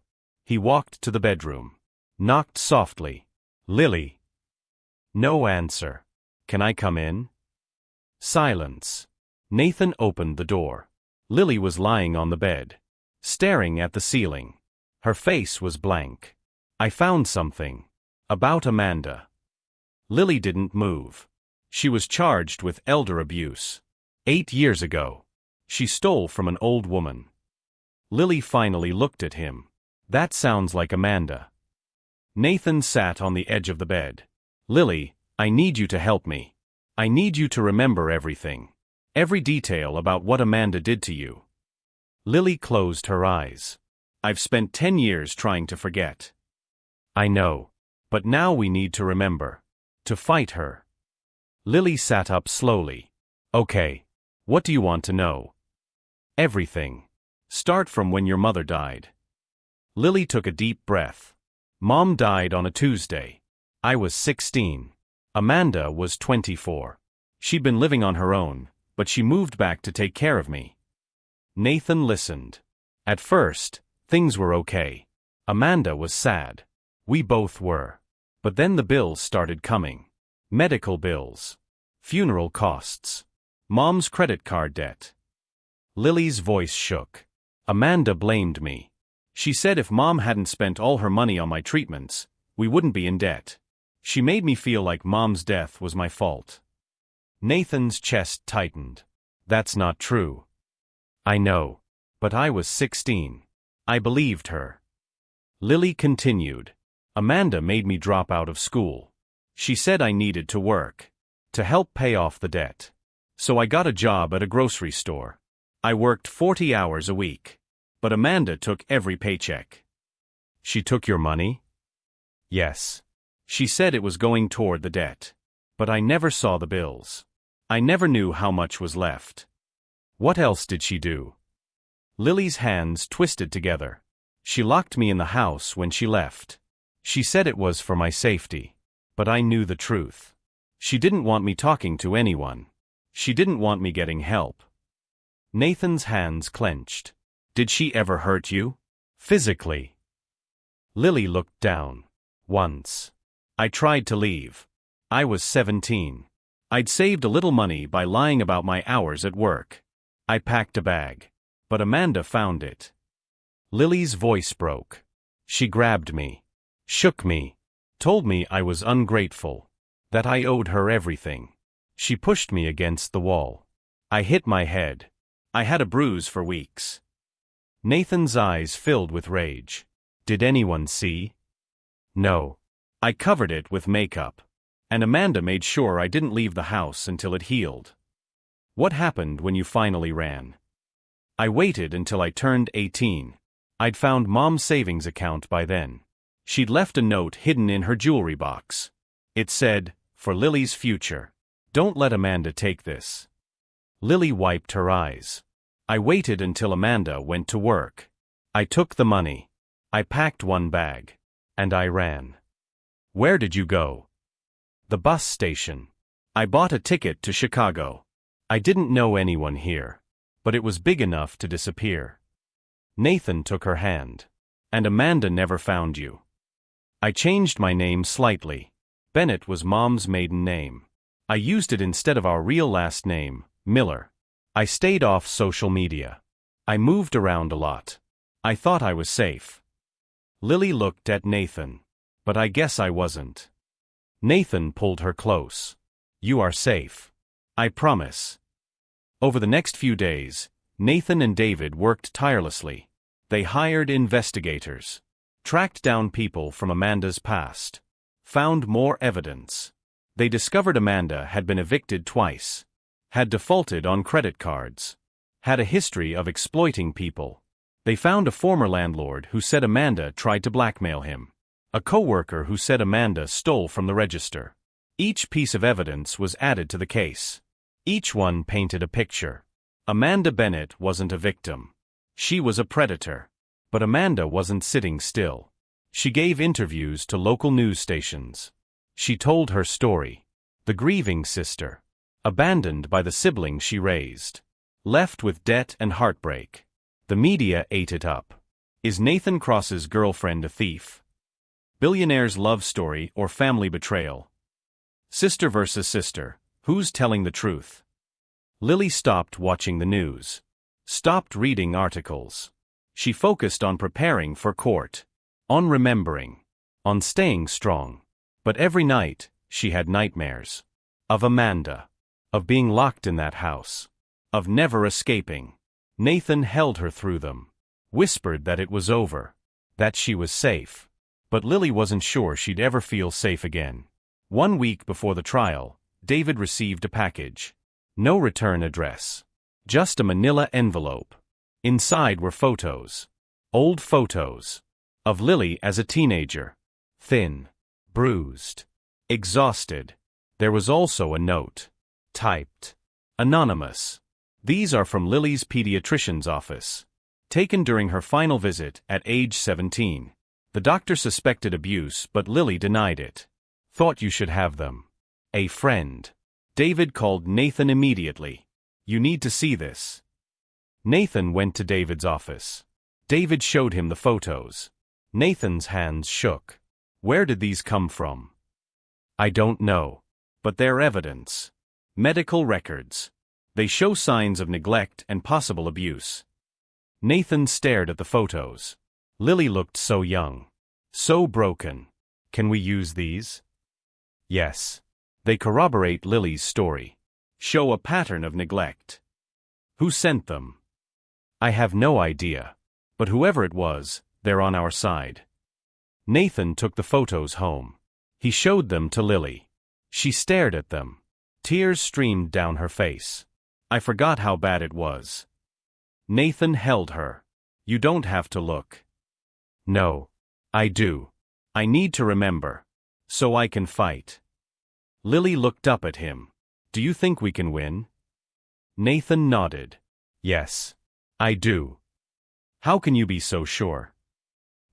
[SPEAKER 1] He walked to the bedroom. Knocked softly. Lily. No answer. Can I come in? Silence. Nathan opened the door. Lily was lying on the bed, staring at the ceiling. Her face was blank. I found something. About Amanda. Lily didn't move. She was charged with elder abuse. 8 years ago. She stole from an old woman. Lily finally looked at him. That sounds like Amanda. Nathan sat on the edge of the bed. Lily, I need you to help me. I need you to remember everything. Every detail about what Amanda did to you. Lily closed her eyes. I've spent 10 years trying to forget. I know. But now we need to remember. To fight her. Lily sat up slowly. Okay. What do you want to know? Everything. Start from when your mother died. Lily took a deep breath. Mom died on a Tuesday. I was 16. Amanda was 24. She'd been living on her own, but she moved back to take care of me. Nathan listened. At first, things were okay. Amanda was sad. We both were. But then the bills started coming. Medical bills. Funeral costs. Mom's credit card debt. Lily's voice shook. Amanda blamed me. She said if Mom hadn't spent all her money on my treatments, we wouldn't be in debt. She made me feel like Mom's death was my fault. Nathan's chest tightened. That's not true. I know. But I was 16. I believed her. Lily continued. Amanda made me drop out of school. She said I needed to work. To help pay off the debt. So I got a job at a grocery store. I worked 40 hours a week. But Amanda took every paycheck. She took your money? Yes. She said it was going toward the debt. But I never saw the bills. I never knew how much was left. What else did she do? Lily's hands twisted together. She locked me in the house when she left. She said it was for my safety. But I knew the truth. She didn't want me talking to anyone. She didn't want me getting help. Nathan's hands clenched. Did she ever hurt you? Physically? Lily looked down. Once. I tried to leave. I was 17. I'd saved a little money by lying about my hours at work. I packed a bag. But Amanda found it. Lily's voice broke. She grabbed me. Shook me. Told me I was ungrateful. That I owed her everything. She pushed me against the wall. I hit my head. I had a bruise for weeks. Nathan's eyes filled with rage. Did anyone see? No. I covered it with makeup. And Amanda made sure I didn't leave the house until it healed. What happened when you finally ran? I waited until I turned 18. I'd found Mom's savings account by then. She'd left a note hidden in her jewelry box. It said, "For Lily's future. Don't let Amanda take this." Lily wiped her eyes. I waited until Amanda went to work. I took the money. I packed one bag. And I ran. Where did you go? The bus station. I bought a ticket to Chicago. I didn't know anyone here. But it was big enough to disappear. Nathan took her hand. And Amanda never found you. I changed my name slightly. Bennett was Mom's maiden name. I used it instead of our real last name, Miller. I stayed off social media. I moved around a lot. I thought I was safe. Lily looked at Nathan. But I guess I wasn't. Nathan pulled her close. You are safe. I promise. Over the next few days, Nathan and David worked tirelessly. They hired investigators. Tracked down people from Amanda's past. Found more evidence. They discovered Amanda had been evicted twice. Had defaulted on credit cards. Had a history of exploiting people. They found a former landlord who said Amanda tried to blackmail him. A coworker who said Amanda stole from the register. Each piece of evidence was added to the case. Each one painted a picture. Amanda Bennett wasn't a victim. She was a predator. But Amanda wasn't sitting still. She gave interviews to local news stations. She told her story. The grieving sister. Abandoned by the siblings she raised. Left with debt and heartbreak. The media ate it up. Is Nathan Cross's girlfriend a thief? Billionaire's love story or family betrayal? Sister versus sister, who's telling the truth? Lily stopped watching the news. Stopped reading articles. She focused on preparing for court. On remembering. On staying strong. But every night, she had nightmares. Of Amanda. Of being locked in that house. Of never escaping. Nathan held her through them. Whispered that it was over. That she was safe. But Lily wasn't sure she'd ever feel safe again. 1 week before the trial, David received a package. No return address. Just a manila envelope. Inside were photos. Old photos. Of Lily as a teenager. Thin. Bruised. Exhausted. There was also a note. Typed. Anonymous. These are from Lily's pediatrician's office. Taken during her final visit at age 17. The doctor suspected abuse but Lily denied it. Thought you should have them. A friend. David called Nathan immediately. You need to see this. Nathan went to David's office. David showed him the photos. Nathan's hands shook. Where did these come from? I don't know. But they're evidence. Medical records. They show signs of neglect and possible abuse. Nathan stared at the photos. Lily looked so young. So broken. Can we use these? Yes. They corroborate Lily's story. Show a pattern of neglect. Who sent them? I have no idea. But whoever it was, they're on our side. Nathan took the photos home. He showed them to Lily. She stared at them. Tears streamed down her face. I forgot how bad it was. Nathan held her. You don't have to look. No. I do. I need to remember. So I can fight. Lily looked up at him. Do you think we can win? Nathan nodded. Yes. I do. How can you be so sure?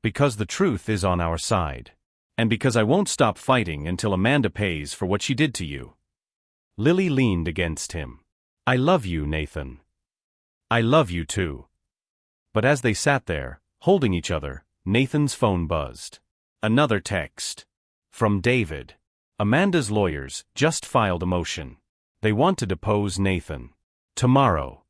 [SPEAKER 1] Because the truth is on our side. And because I won't stop fighting until Amanda pays for what she did to you. Lily leaned against him. I love you, Nathan. I love you too. But as they sat there, holding each other, Nathan's phone buzzed. Another text. From David. Amanda's lawyers just filed a motion. They want to depose Nathan. Tomorrow.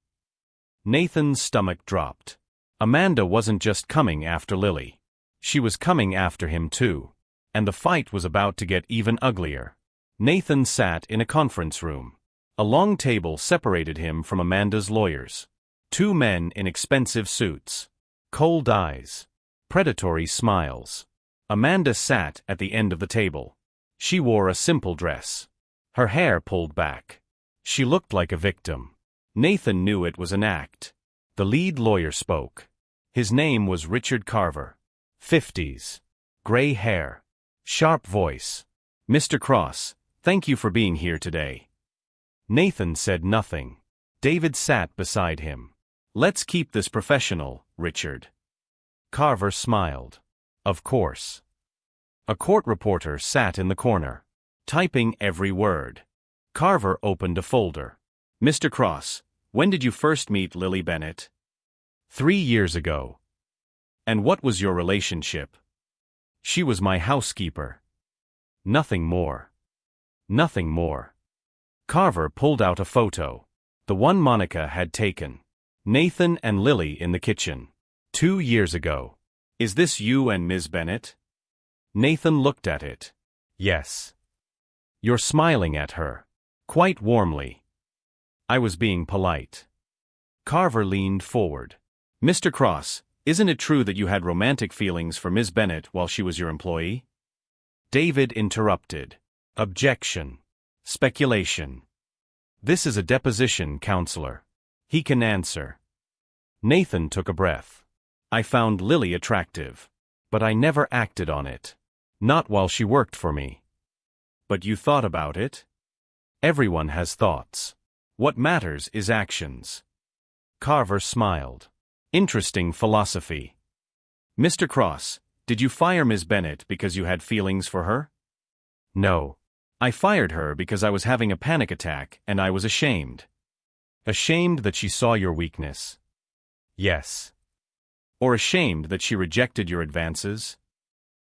[SPEAKER 1] Nathan's stomach dropped. Amanda wasn't just coming after Lily. She was coming after him too. And the fight was about to get even uglier. Nathan sat in a conference room. A long table separated him from Amanda's lawyers. Two men in expensive suits. Cold eyes. Predatory smiles. Amanda sat at the end of the table. She wore a simple dress. Her hair pulled back. She looked like a victim. Nathan knew it was an act. The lead lawyer spoke. His name was Richard Carver. 50s. Gray hair. Sharp voice. Mr. Cross, thank you for being here today. Nathan said nothing. David sat beside him. Let's keep this professional, Richard. Carver smiled. Of course. A court reporter sat in the corner, typing every word. Carver opened a folder. Mr. Cross, when did you first meet Lily Bennett? 3 years ago. And what was your relationship? She was my housekeeper. Nothing more. Nothing more. Carver pulled out a photo. The one Monica had taken. Nathan and Lily in the kitchen. 2 years ago. Is this you and Ms. Bennett? Nathan looked at it. Yes. You're smiling at her. Quite warmly. I was being polite. Carver leaned forward. Mr. Cross, isn't it true that you had romantic feelings for Ms. Bennett while she was your employee? David interrupted. Objection. Speculation. This is a deposition, counselor. He can answer. Nathan took a breath. I found Lily attractive. But I never acted on it. Not while she worked for me. But you thought about it? Everyone has thoughts. What matters is actions. Carver smiled. Interesting philosophy. Mr. Cross, did you fire Ms. Bennett because you had feelings for her? No. I fired her because I was having a panic attack and I was ashamed. Ashamed that she saw your weakness? Yes. Or ashamed that she rejected your advances?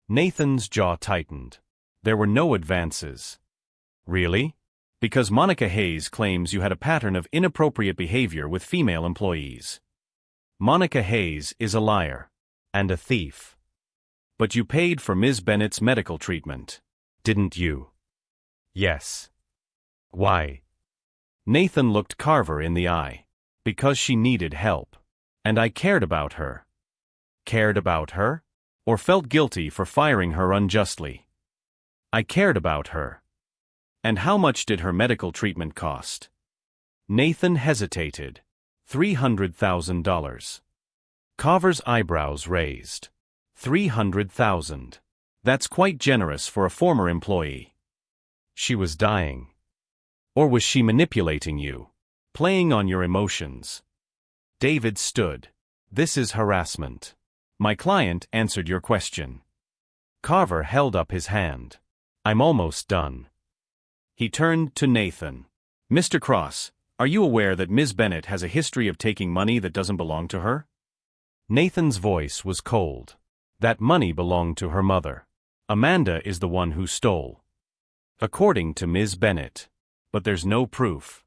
[SPEAKER 1] Nathan's jaw tightened. There were no advances. Really? Because Monica Hayes claims you had a pattern of inappropriate behavior with female employees. Monica Hayes is a liar. And a thief. But you paid for Ms. Bennett's medical treatment. Didn't you? Yes. Why? Nathan looked Carver in the eye. Because she needed help. And I cared about her. Cared about her? Or felt guilty for firing her unjustly? I cared about her. And how much did her medical treatment cost? Nathan hesitated. $300,000. Carver's eyebrows raised. $300,000. That's quite generous for a former employee. She was dying. Or was she manipulating you? Playing on your emotions? David stood. This is harassment. My client answered your question. Carver held up his hand. I'm almost done. He turned to Nathan. Mr. Cross, Are you aware that Ms. Bennett has a history of taking money that doesn't belong to her? Nathan's voice was cold. That money belonged to her mother. Amanda is the one who stole. According to Ms. Bennett. But there's no proof.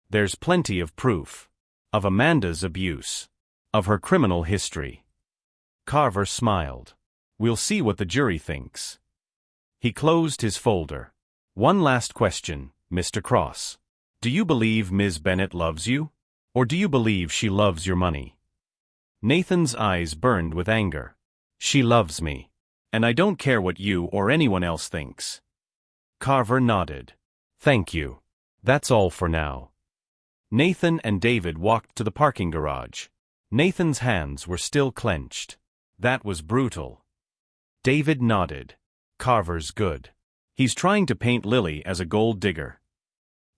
[SPEAKER 1] There's plenty of proof. Of Amanda's abuse. Of her criminal history. Carver smiled. We'll see what the jury thinks. He closed his folder. One last question, Mr. Cross. Do you believe Ms. Bennett loves you? Or do you believe she loves your money? Nathan's eyes burned with anger. She loves me. And I don't care what you or anyone else thinks. Carver nodded. Thank you. That's all for now. Nathan and David walked to the parking garage. Nathan's hands were still clenched. That was brutal. David nodded. Carver's good. He's trying to paint Lily as a gold digger.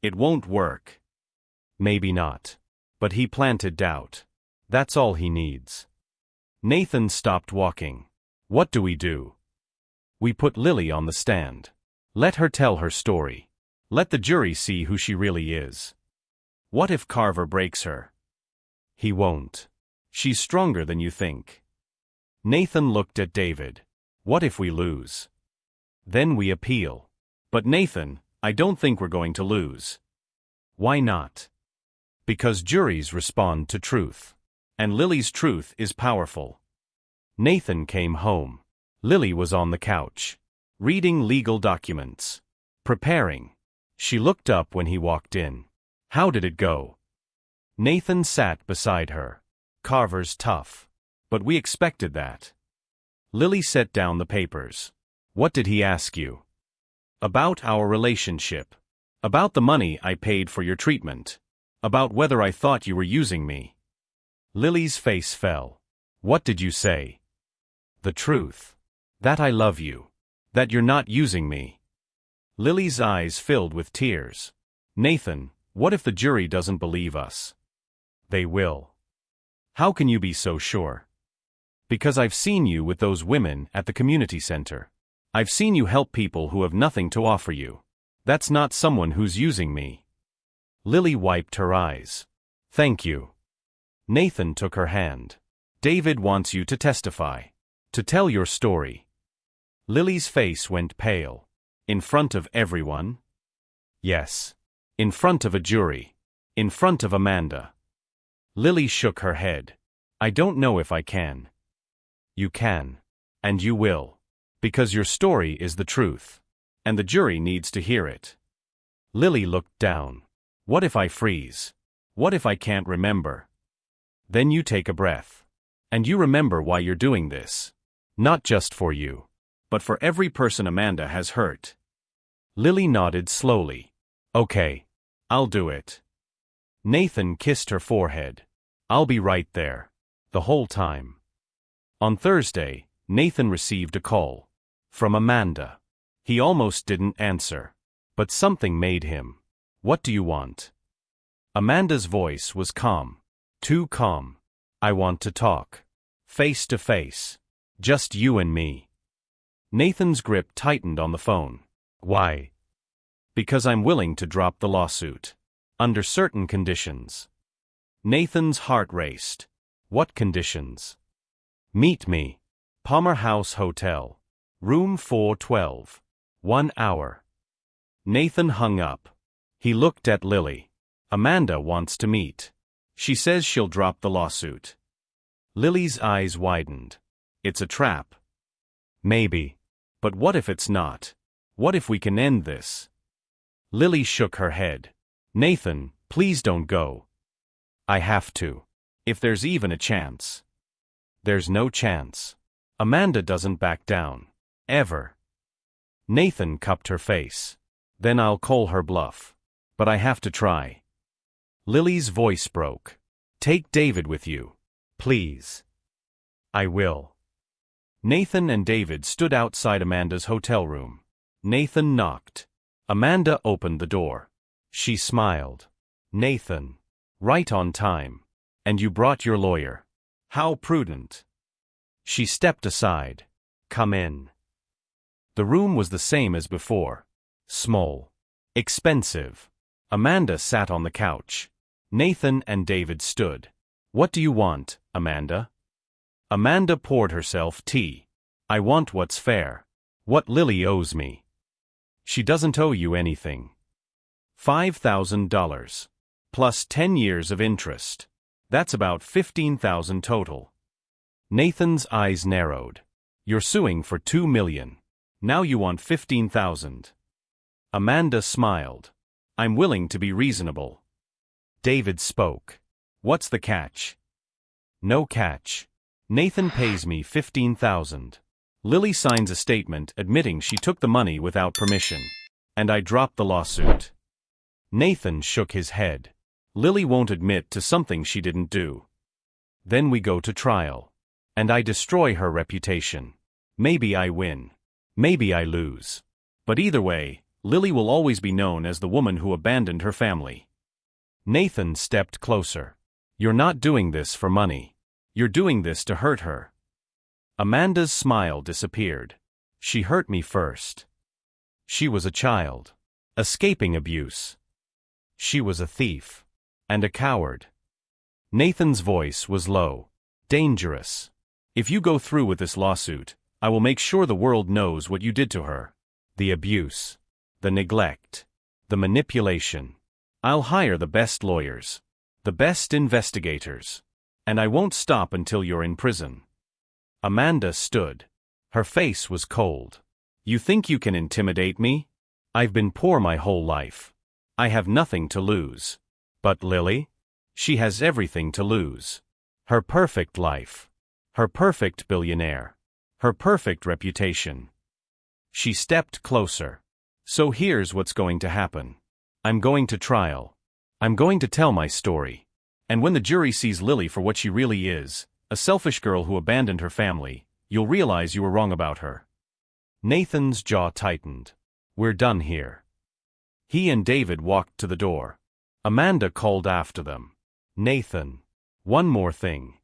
[SPEAKER 1] It won't work. Maybe not. But he planted doubt. That's all he needs. Nathan stopped walking. What do we do? We put Lily on the stand. Let her tell her story. Let the jury see who she really is. What if Carver breaks her? He won't. She's stronger than you think. Nathan looked at David. What if we lose? Then we appeal. But Nathan, I don't think we're going to lose. Why not? Because juries respond to truth. And Lily's truth is powerful. Nathan came home. Lily was on the couch. Reading legal documents. Preparing. She looked up when he walked in. How did it go? Nathan sat beside her. Carver's tough. But we expected that. Lily set down the papers. What did he ask you? About our relationship. About the money I paid for your treatment. About whether I thought you were using me. Lily's face fell. What did you say? The truth. That I love you. That you're not using me. Lily's eyes filled with tears. Nathan, what if the jury doesn't believe us? They will. How can you be so sure? Because I've seen you with those women at the community center. I've seen you help people who have nothing to offer you. That's not someone who's using me. Lily wiped her eyes. Thank you. Nathan took her hand. David wants you to testify. To tell your story. Lily's face went pale. In front of everyone? Yes. In front of a jury. In front of Amanda. Lily shook her head. I don't know if I can. You can. And you will. Because your story is the truth. And the jury needs to hear it. Lily looked down. What if I freeze? What if I can't remember? Then you take a breath. And you remember why you're doing this. Not just for you. But for every person Amanda has hurt. Lily nodded slowly. Okay. I'll do it. Nathan kissed her forehead. I'll be right there. The whole time. On Thursday, Nathan received a call. From Amanda. He almost didn't answer. But something made him. What do you want? Amanda's voice was calm. Too calm. I want to talk. Face to face. Just you and me. Nathan's grip tightened on the phone. Why? Because I'm willing to drop the lawsuit. Under certain conditions. Nathan's heart raced. What conditions? Meet me. Palmer House Hotel. Room 412. 1 hour. Nathan hung up. He looked at Lily. Amanda wants to meet. She says she'll drop the lawsuit. Lily's eyes widened. It's a trap. Maybe. But what if it's not? What if we can end this? Lily shook her head. Nathan, please don't go. I have to. If there's even a chance. There's no chance. Amanda doesn't back down. Ever. Nathan cupped her face. Then I'll call her bluff. But I have to try. Lily's voice broke. Take David with you. Please. I will. Nathan and David stood outside Amanda's hotel room. Nathan knocked. Amanda opened the door. She smiled. Nathan. Right on time. And you brought your lawyer. How prudent. She stepped aside. Come in. The room was the same as before. Small. Expensive. Amanda sat on the couch. Nathan and David stood. "What do you want, Amanda?" Amanda poured herself tea. "I want what's fair. What Lily owes me." "She doesn't owe you anything." $5,000. Plus 10 years of interest. That's about $15,000 total. Nathan's eyes narrowed. "You're suing for $2 million. Now you want $15,000. Amanda smiled. "I'm willing to be reasonable." David spoke. "What's the catch?" "No catch. Nathan pays me $15,000. Lily signs a statement admitting she took the money without permission. And I dropped the lawsuit." Nathan shook his head. "Lily won't admit to something she didn't do. Then we go to trial. And I destroy her reputation. Maybe I win. Maybe I lose. But either way, Lily will always be known as the woman who abandoned her family." Nathan stepped closer. "You're not doing this for money. You're doing this to hurt her." Amanda's smile disappeared. "She hurt me first. She was a child. Escaping abuse. She was a thief. And a coward." Nathan's voice was low. "Dangerous. If you go through with this lawsuit, I will make sure the world knows what you did to her. The abuse. The neglect. The manipulation. I'll hire the best lawyers. The best investigators. And I won't stop until you're in prison." Amanda stood. Her face was cold. "You think you can intimidate me? I've been poor my whole life. I have nothing to lose. But Lily? She has everything to lose. Her perfect life. Her perfect billionaire. Her perfect reputation." She stepped closer. "So here's what's going to happen. I'm going to trial. I'm going to tell my story. And when the jury sees Lily for what she really is, a selfish girl who abandoned her family, you'll realize you were wrong about her." Nathan's jaw tightened. "We're done here." He and David walked to the door. Amanda called after them. "Nathan. One more thing."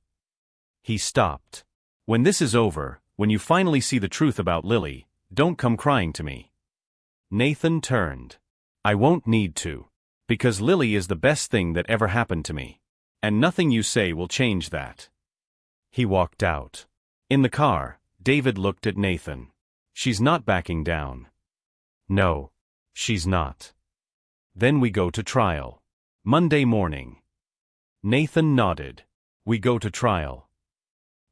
[SPEAKER 1] He stopped. "When this is over, when you finally see the truth about Lily, don't come crying to me." Nathan turned. "I won't need to. Because Lily is the best thing that ever happened to me. And nothing you say will change that." He walked out. In the car, David looked at Nathan. "She's not backing down." "No, she's not." "Then we go to trial. Monday morning." Nathan nodded. "We go to trial."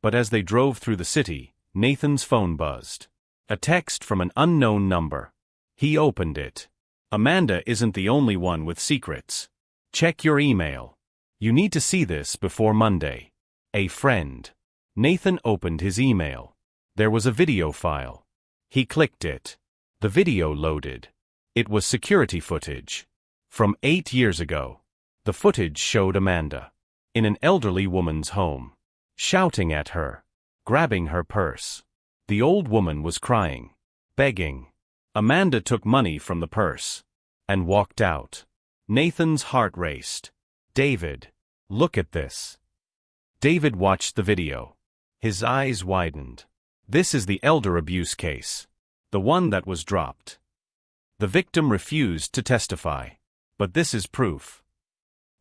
[SPEAKER 1] But as they drove through the city, Nathan's phone buzzed. A text from an unknown number. He opened it. "Amanda isn't the only one with secrets. Check your email. You need to see this before Monday. A friend." Nathan opened his email. There was a video file. He clicked it. The video loaded. It was security footage. From 8 years ago. The footage showed Amanda. In an elderly woman's home. Shouting at her. Grabbing her purse. The old woman was crying. Begging. Amanda took money from the purse. And walked out. Nathan's heart raced. "David. Look at this." David watched the video. His eyes widened. "This is the elder abuse case. The one that was dropped. The victim refused to testify. But this is proof.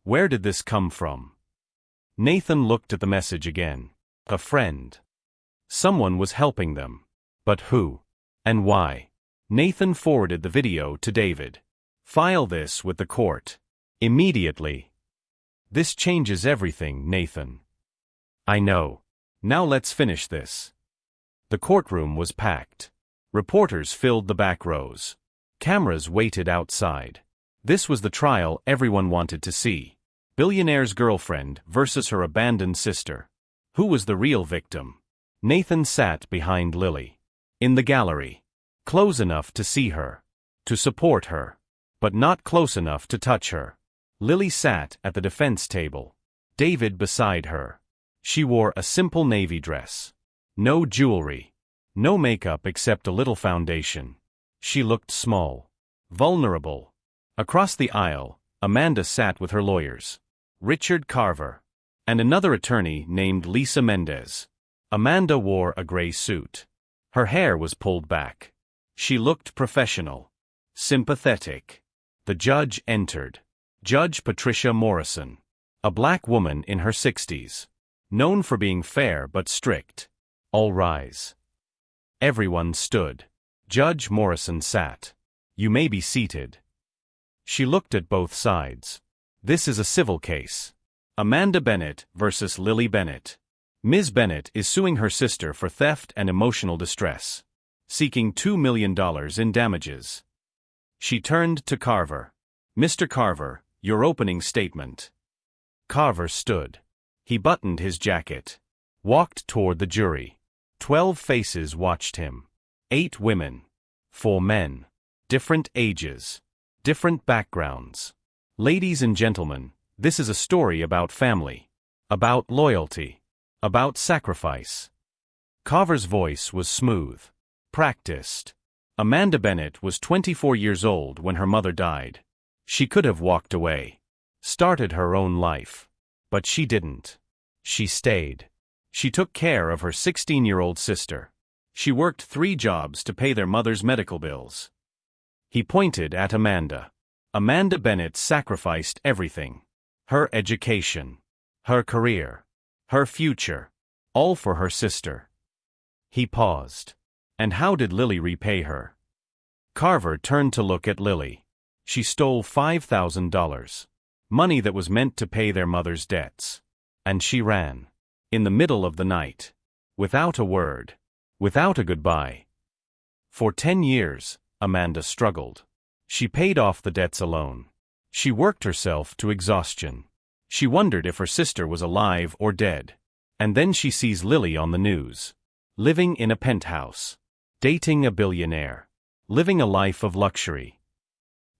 [SPEAKER 1] Where did this come from?" Nathan looked at the message again. A friend. Someone was helping them. But who? And why? Nathan forwarded the video to David. "File this with the court. Immediately. This changes everything, Nathan." "I know. Now let's finish this." The courtroom was packed. Reporters filled the back rows. Cameras waited outside. This was the trial everyone wanted to see. Billionaire's girlfriend versus her abandoned sister. Who was the real victim? Nathan sat behind Lily. In the gallery. Close enough to see her. To support her. But not close enough to touch her. Lily sat at the defense table. David beside her. She wore a simple navy dress. No jewelry. No makeup except a little foundation. She looked small. Vulnerable. Across the aisle, Amanda sat with her lawyers. Richard Carver. And another attorney named Lisa Mendez. Amanda wore a gray suit. Her hair was pulled back. She looked professional. Sympathetic. The judge entered. Judge Patricia Morrison. A black woman in her 60s. Known for being fair but strict. All rise. Everyone stood. Judge Morrison sat. You may be seated. She looked at both sides. This is a civil case. Amanda Bennett versus Lily Bennett. Ms. Bennett is suing her sister for theft and emotional distress, seeking $2 million in damages. She turned to Carver. Mr. Carver, your opening statement. Carver stood. He buttoned his jacket. Walked toward the jury. 12 faces watched him. 8 women. 4 men. Different ages. Different backgrounds. Ladies and gentlemen, this is a story about family. About loyalty. About sacrifice. Carver's voice was smooth. Practiced. Amanda Bennett was 24 years old when her mother died. She could have walked away. Started her own life. But she didn't. She stayed. She took care of her 16-year-old sister. She worked 3 jobs to pay their mother's medical bills. He pointed at Amanda. Amanda Bennett sacrificed everything. Her education. Her career. Her future. All for her sister. He paused. And how did Lily repay her? Carver turned to look at Lily. She stole $5,000. Money that was meant to pay their mother's debts. And she ran. In the middle of the night. Without a word. Without a goodbye. For 10 years, Amanda struggled. She paid off the debts alone. She worked herself to exhaustion. She wondered if her sister was alive or dead. And then she sees Lily on the news. Living in a penthouse. Dating a billionaire. Living a life of luxury.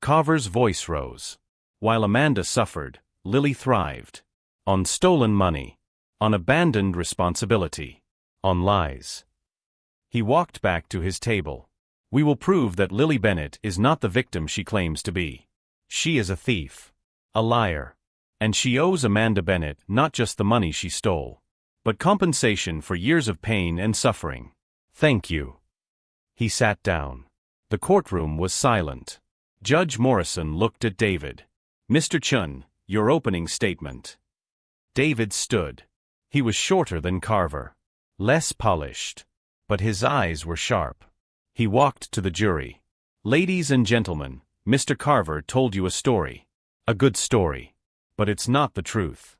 [SPEAKER 1] Carver's voice rose. While Amanda suffered, Lily thrived. On stolen money. On abandoned responsibility. On lies. He walked back to his table. We will prove that Lily Bennett is not the victim she claims to be. She is a thief. A liar. And she owes Amanda Bennett not just the money she stole, but compensation for years of pain and suffering. Thank you. He sat down. The courtroom was silent. Judge Morrison looked at David. Mr. Chun, your opening statement. David stood. He was shorter than Carver. Less polished. But his eyes were sharp. He walked to the jury. Ladies and gentlemen, Mr. Carver told you a story. A good story. But it's not the truth.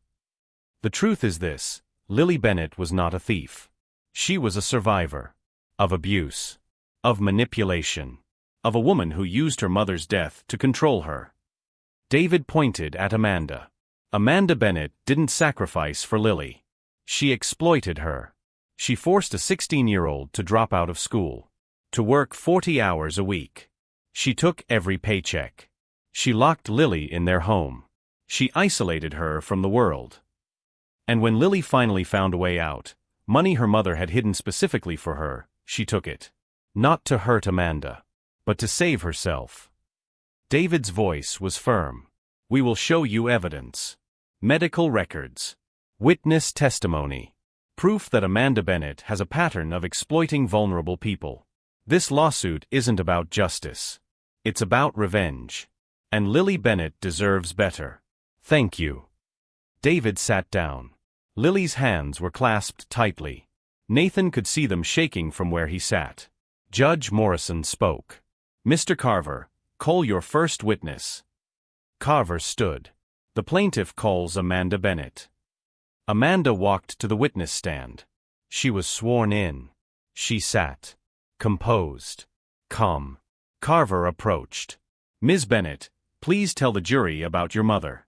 [SPEAKER 1] The truth is this: Lily Bennett was not a thief. She was a survivor. Of abuse. Of manipulation. Of a woman who used her mother's death to control her. David pointed at Amanda. Amanda Bennett didn't sacrifice for Lily. She exploited her. She forced a 16-year-old to drop out of school. To work 40 hours a week. She took every paycheck. She locked Lily in their home. She isolated her from the world. And when Lily finally found a way out, money her mother had hidden specifically for her, she took it. Not to hurt Amanda, but to save herself. David's voice was firm. We will show you evidence. Medical records. Witness testimony. Proof that Amanda Bennett has a pattern of exploiting vulnerable people. This lawsuit isn't about justice. It's about revenge. And Lily Bennett deserves better. Thank you. David sat down. Lily's hands were clasped tightly. Nathan could see them shaking from where he sat. Judge Morrison spoke. Mr. Carver, call your first witness. Carver stood. The plaintiff calls Amanda Bennett. Amanda walked to the witness stand. She was sworn in. She sat. Composed. Calm. Carver approached. Ms. Bennett, please tell the jury about your mother.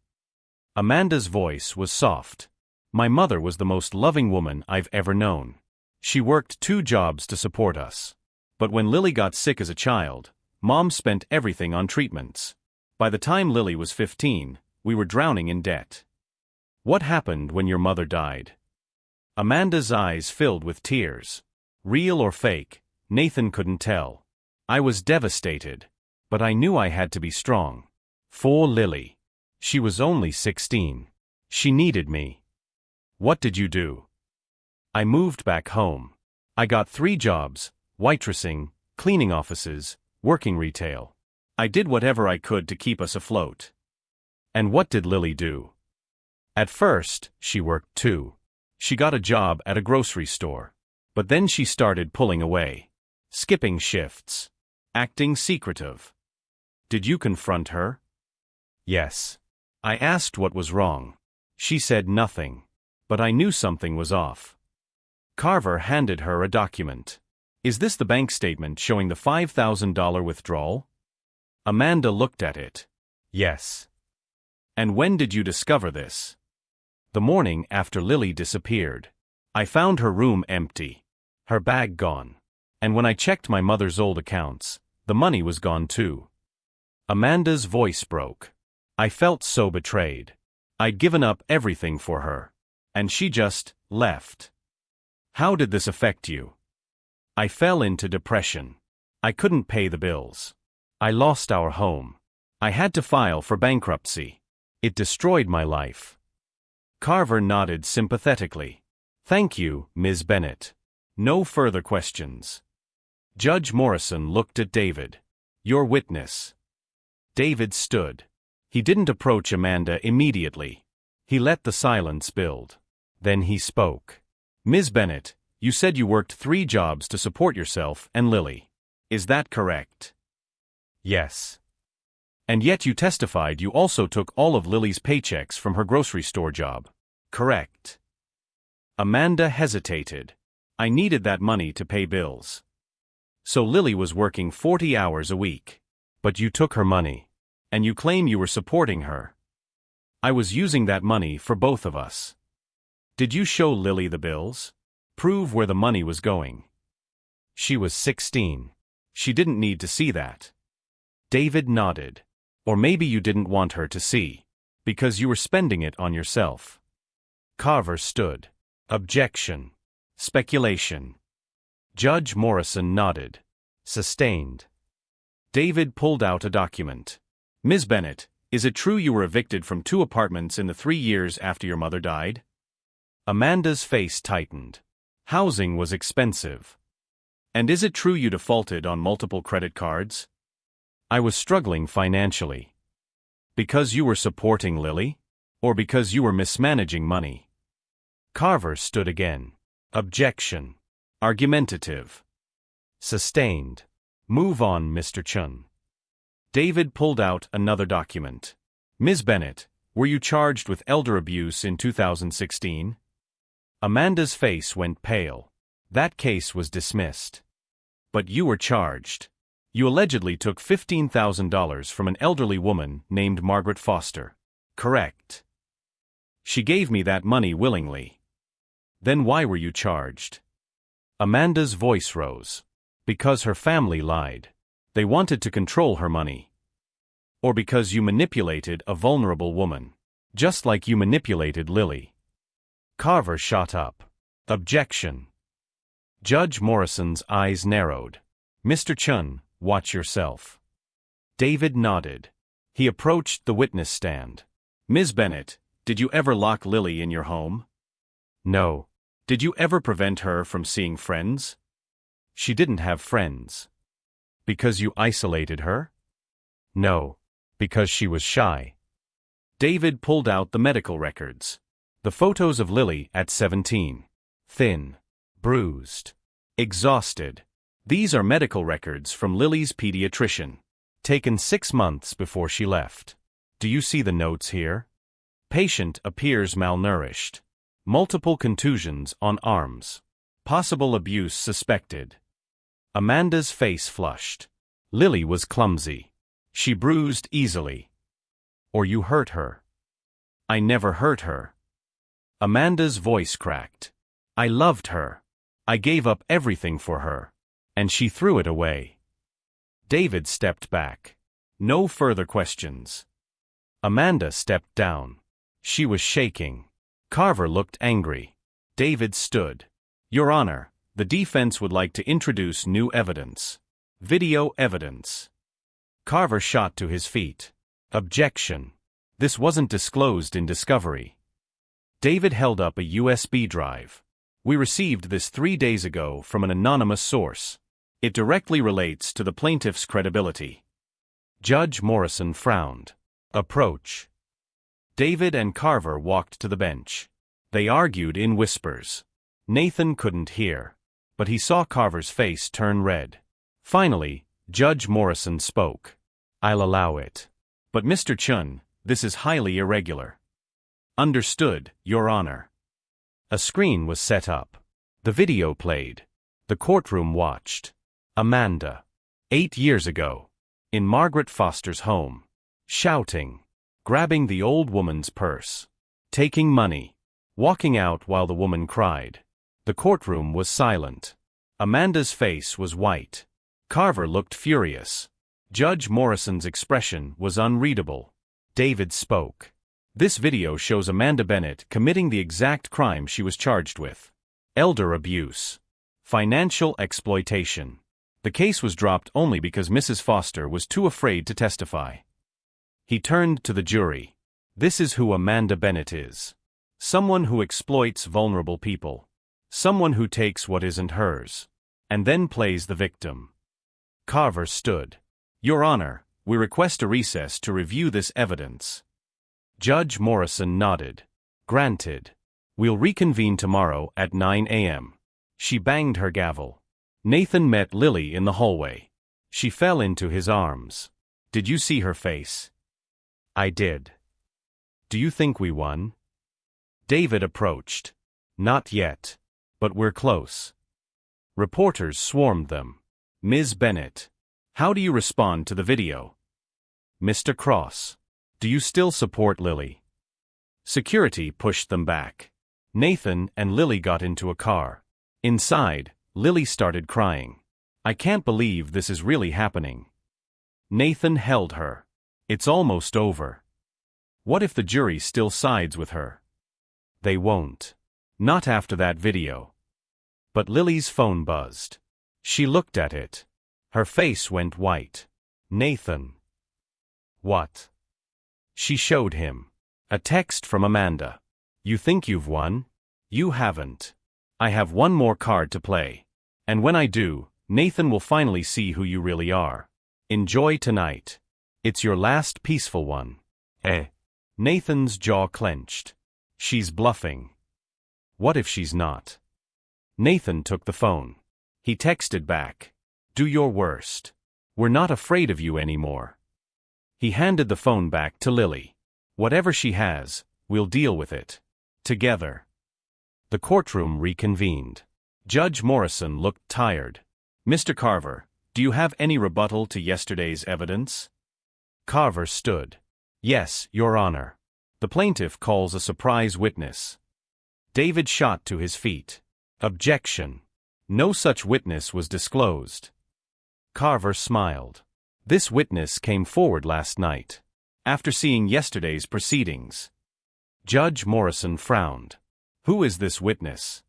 [SPEAKER 1] Amanda's voice was soft. My mother was the most loving woman I've ever known. She worked 2 jobs to support us. But when Lily got sick as a child, Mom spent everything on treatments. By the time Lily was 15, we were drowning in debt. What happened when your mother died? Amanda's eyes filled with tears. Real or fake, Nathan couldn't tell. I was devastated. But I knew I had to be strong. For Lily. She was only 16. She needed me. What did you do? I moved back home. I got 3 jobs, waitressing, cleaning offices, working retail. I did whatever I could to keep us afloat. And what did Lily do? At first, she worked too. She got a job at a grocery store. But then she started pulling away. Skipping shifts. Acting secretive. Did you confront her? Yes. I asked what was wrong. She said nothing. But I knew something was off. Carver handed her a document. Is this the bank statement showing the $5,000 withdrawal? Amanda looked at it. Yes. And when did you discover this? The morning after Lily disappeared. I found her room empty. Her bag gone. And when I checked my mother's old accounts, the money was gone too. Amanda's voice broke. I felt so betrayed. I'd given up everything for her. And she just left. How did this affect you? I fell into depression. I couldn't pay the bills. I lost our home. I had to file for bankruptcy. It destroyed my life. Carver nodded sympathetically. Thank you, Ms. Bennett. No further questions. Judge Morrison looked at David. Your witness. David stood. He didn't approach Amanda immediately. He let the silence build. Then he spoke. Ms. Bennett, you said you worked 3 jobs to support yourself and Lily. Is that correct? Yes. And yet you testified you also took all of Lily's paychecks from her grocery store job. Correct. Amanda hesitated. I needed that money to pay bills. So Lily was working 40 hours a week. But you took her money. And you claim you were supporting her. I was using that money for both of us. Did you show Lily the bills? Prove where the money was going. She was 16. She didn't need to see that. David nodded. Or maybe you didn't want her to see. Because you were spending it on yourself. Carver stood. Objection. Speculation. Judge Morrison nodded. Sustained. David pulled out a document. Ms. Bennett, is it true you were evicted from 2 apartments in the 3 years after your mother died? Amanda's face tightened. Housing was expensive. And is it true you defaulted on multiple credit cards? I was struggling financially. Because you were supporting Lily? Or because you were mismanaging money? Carver stood again. Objection. Argumentative. Sustained. Move on, Mr. Chun. David pulled out another document. Ms. Bennett, were you charged with elder abuse in 2016? Amanda's face went pale. That case was dismissed. But you were charged. You allegedly took $15,000 from an elderly woman named Margaret Foster. Correct. She gave me that money willingly. Then why were you charged? Amanda's voice rose. Because her family lied. They wanted to control her money. Or because you manipulated a vulnerable woman. Just like you manipulated Lily. Carver shot up. Objection. Judge Morrison's eyes narrowed. Mr. Chun, watch yourself. David nodded. He approached the witness stand. Ms. Bennett, did you ever lock Lily in your home? No. Did you ever prevent her from seeing friends? She didn't have friends. Because you isolated her? No. Because she was shy. David pulled out the medical records. The photos of Lily at 17. Thin. Bruised. Exhausted. These are medical records from Lily's pediatrician. Taken 6 months before she left. Do you see the notes here? Patient appears malnourished. Multiple contusions on arms. Possible abuse suspected. Amanda's face flushed. Lily was clumsy. She bruised easily. Or you hurt her. I never hurt her. Amanda's voice cracked. I loved her. I gave up everything for her. And she threw it away. David stepped back. No further questions. Amanda stepped down. She was shaking. Carver looked angry. David stood. Your Honor, the defense would like to introduce new evidence. Video evidence. Carver shot to his feet. Objection. This wasn't disclosed in discovery. David held up a USB drive. We received this 3 days ago from an anonymous source. It directly relates to the plaintiff's credibility. Judge Morrison frowned. Approach. David and Carver walked to the bench. They argued in whispers. Nathan couldn't hear, but he saw Carver's face turn red. Finally, Judge Morrison spoke. I'll allow it. But Mr. Chun, this is highly irregular. Understood, Your Honor. A screen was set up. The video played. The courtroom watched. Amanda. 8 years ago. In Margaret Foster's home. Shouting. Grabbing the old woman's purse. Taking money. Walking out while the woman cried. The courtroom was silent. Amanda's face was white. Carver looked furious. Judge Morrison's expression was unreadable. David spoke. This video shows Amanda Bennett committing the exact crime she was charged with. Elder abuse. Financial exploitation. The case was dropped only because Mrs. Foster was too afraid to testify. He turned to the jury. This is who Amanda Bennett is. Someone who exploits vulnerable people. Someone who takes what isn't hers. And then plays the victim. Carver stood. Your Honor, we request a recess to review this evidence. Judge Morrison nodded. Granted. We'll reconvene tomorrow at 9 a.m. She banged her gavel. Nathan met Lily in the hallway. She fell into his arms. Did you see her face? I did. Do you think we won? David approached. Not yet. But we're close. Reporters swarmed them. Ms. Bennett. How do you respond to the video? Mr. Cross. Do you still support Lily? Security pushed them back. Nathan and Lily got into a car. Inside, Lily started crying. I can't believe this is really happening. Nathan held her. It's almost over. What if the jury still sides with her? They won't. Not after that video. But Lily's phone buzzed. She looked at it. Her face went white. Nathan. What? She showed him. A text from Amanda. You think you've won? You haven't. I have one more card to play. And when I do, Nathan will finally see who you really are. Enjoy tonight. It's your last peaceful one. Nathan's jaw clenched. She's bluffing. What if she's not? Nathan took the phone. He texted back. Do your worst. We're not afraid of you anymore. He handed the phone back to Lily. Whatever she has, we'll deal with it. Together. The courtroom reconvened. Judge Morrison looked tired. Mr. Carver, do you have any rebuttal to yesterday's evidence? Carver stood. Yes, Your Honor. The plaintiff calls a surprise witness. David shot to his feet. Objection. No such witness was disclosed. Carver smiled. This witness came forward last night, after seeing yesterday's proceedings. Judge Morrison frowned. Who is this witness?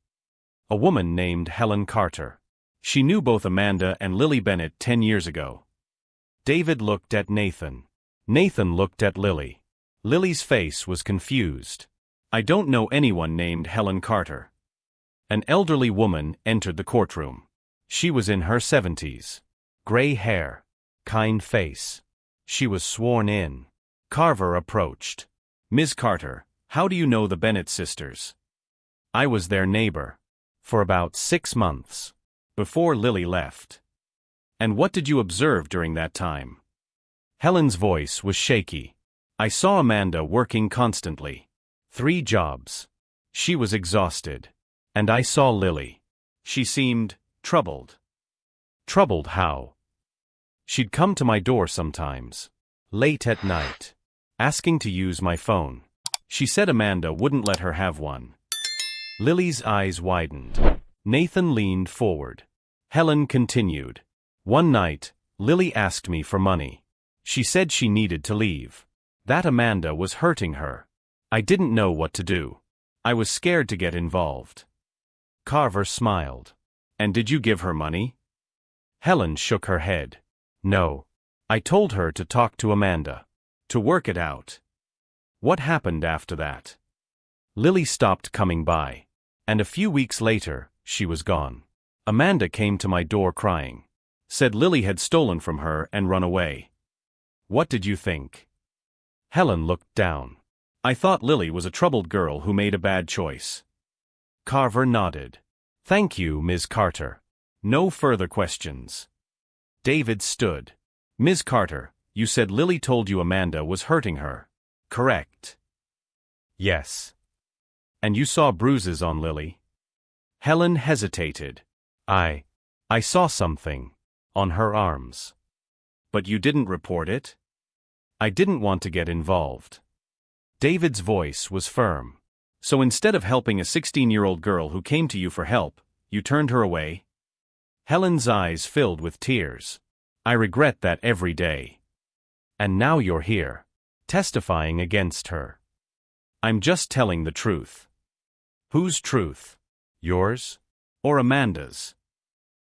[SPEAKER 1] A woman named Helen Carter. She knew both Amanda and Lily Bennett 10 years ago. David looked at Nathan. Nathan looked at Lily. Lily's face was confused. I don't know anyone named Helen Carter. An elderly woman entered the courtroom. She was in her 70s. Gray hair. Kind face. She was sworn in. Carver approached. Ms. Carter, how do you know the Bennett sisters? I was their neighbor. For about 6 months. Before Lily left. And what did you observe during that time? Helen's voice was shaky. I saw Amanda working constantly. 3 jobs. She was exhausted. And I saw Lily. She seemed troubled. Troubled how? She'd come to my door sometimes, late at night, asking to use my phone. She said Amanda wouldn't let her have one. Lily's eyes widened. Nathan leaned forward. Helen continued. One night, Lily asked me for money. She said she needed to leave. That Amanda was hurting her. I didn't know what to do. I was scared to get involved. Carver smiled. And did you give her money? Helen shook her head. No. I told her to talk to Amanda. To work it out. What happened after that? Lily stopped coming by. And a few weeks later, she was gone. Amanda came to my door crying. Said Lily had stolen from her and run away. What did you think? Helen looked down. I thought Lily was a troubled girl who made a bad choice. Carver nodded. Thank you, Ms. Carter. No further questions. David stood. Ms. Carter, you said Lily told you Amanda was hurting her. Correct. Yes. And you saw bruises on Lily? Helen hesitated. I saw something. On her arms. But you didn't report it? I didn't want to get involved. David's voice was firm. So instead of helping a 16-year-old girl who came to you for help, you turned her away? Helen's eyes filled with tears. I regret that every day. And now you're here, testifying against her. I'm just telling the truth. Whose truth? Yours? Or Amanda's?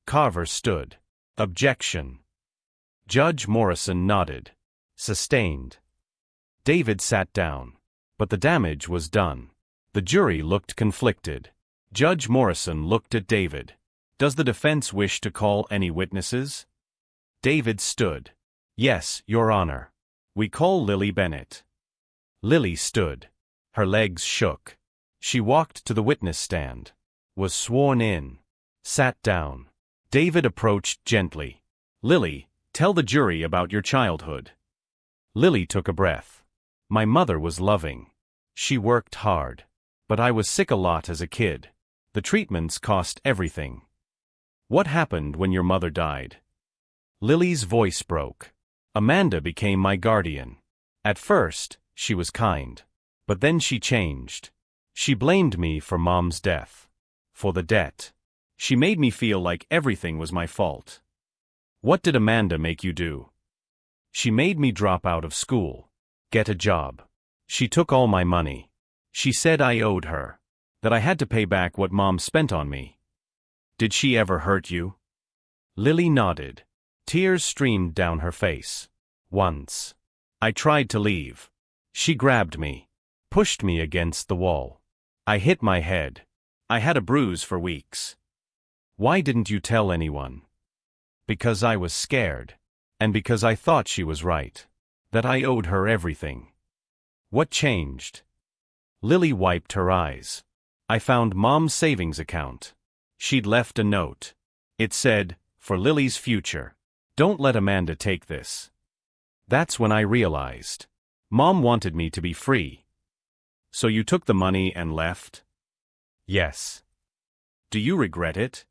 [SPEAKER 1] Carver stood. Objection. Judge Morrison nodded. Sustained. David sat down. But the damage was done. The jury looked conflicted. Judge Morrison looked at David. Does the defense wish to call any witnesses? David stood. Yes, Your Honor. We call Lily Bennett. Lily stood. Her legs shook. She walked to the witness stand. Was sworn in. Sat down. David approached gently. Lily, tell the jury about your childhood. Lily took a breath. My mother was loving. She worked hard. But I was sick a lot as a kid. The treatments cost everything. What happened when your mother died? Lily's voice broke. Amanda became my guardian. At first, she was kind. But then she changed. She blamed me for Mom's death. For the debt. She made me feel like everything was my fault. What did Amanda make you do? She made me drop out of school. Get a job. She took all my money. She said I owed her. That I had to pay back what Mom spent on me. Did she ever hurt you? Lily nodded. Tears streamed down her face. Once. I tried to leave. She grabbed me. Pushed me against the wall. I hit my head. I had a bruise for weeks. Why didn't you tell anyone? Because I was scared. And because I thought she was right. That I owed her everything. What changed? Lily wiped her eyes. I found Mom's savings account. She'd left a note. It said, for Lily's future. Don't let Amanda take this. That's when I realized. Mom wanted me to be free. So you took the money and left? Yes. Do you regret it?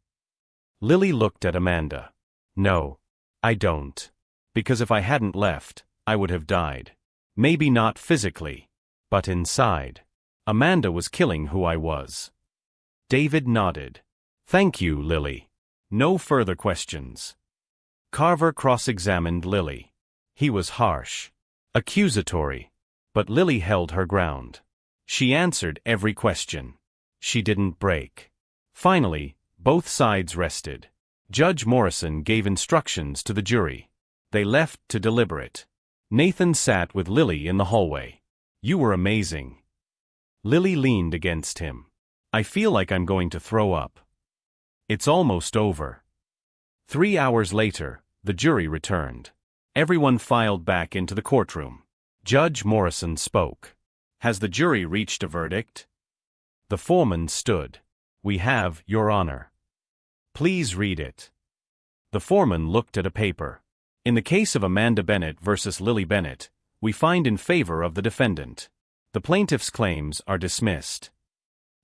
[SPEAKER 1] Lily looked at Amanda. No. I don't. Because if I hadn't left, I would have died. Maybe not physically. But inside. Amanda was killing who I was. David nodded. Thank you, Lily. No further questions. Carver cross-examined Lily. He was harsh. Accusatory. But Lily held her ground. She answered every question. She didn't break. Finally, both sides rested. Judge Morrison gave instructions to the jury. They left to deliberate. Nathan sat with Lily in the hallway. You were amazing. Lily leaned against him. I feel like I'm going to throw up. It's almost over. 3 hours later, the jury returned. Everyone filed back into the courtroom. Judge Morrison spoke. Has the jury reached a verdict? The foreman stood. We have, Your Honor. Please read it. The foreman looked at a paper. In the case of Amanda Bennett versus Lily Bennett, we find in favor of the defendant. The plaintiff's claims are dismissed.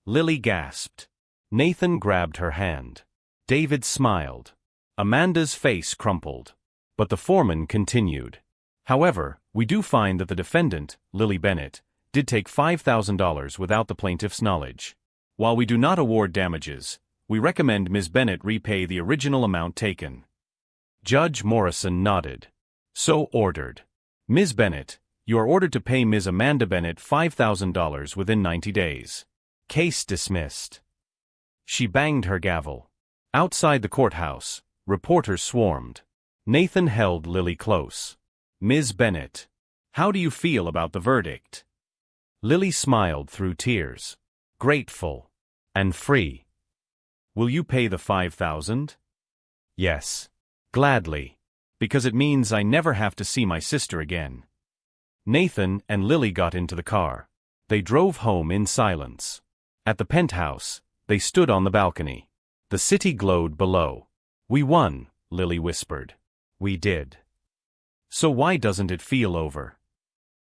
[SPEAKER 1] Lily gasped. Nathan grabbed her hand. David smiled. Amanda's face crumpled. But the foreman continued. However, we do find that the defendant, Lily Bennett, did take $5,000 without the plaintiff's knowledge. While we do not award damages, we recommend Ms. Bennett repay the original amount taken. Judge Morrison nodded. So ordered. Ms. Bennett, you are ordered to pay Ms. Amanda Bennett $5,000 within 90 days. Case dismissed. She banged her gavel. Outside the courthouse, reporters swarmed. Nathan held Lily close. Ms. Bennett, how do you feel about the verdict? Lily smiled through tears. Grateful. And free. Will you pay the $5,000? Yes. Gladly. because it means I never have to see my sister again. Nathan and Lily got into the car. They drove home in silence. At the penthouse, they stood on the balcony. The city glowed below. We won, Lily whispered. We did. So why doesn't it feel over?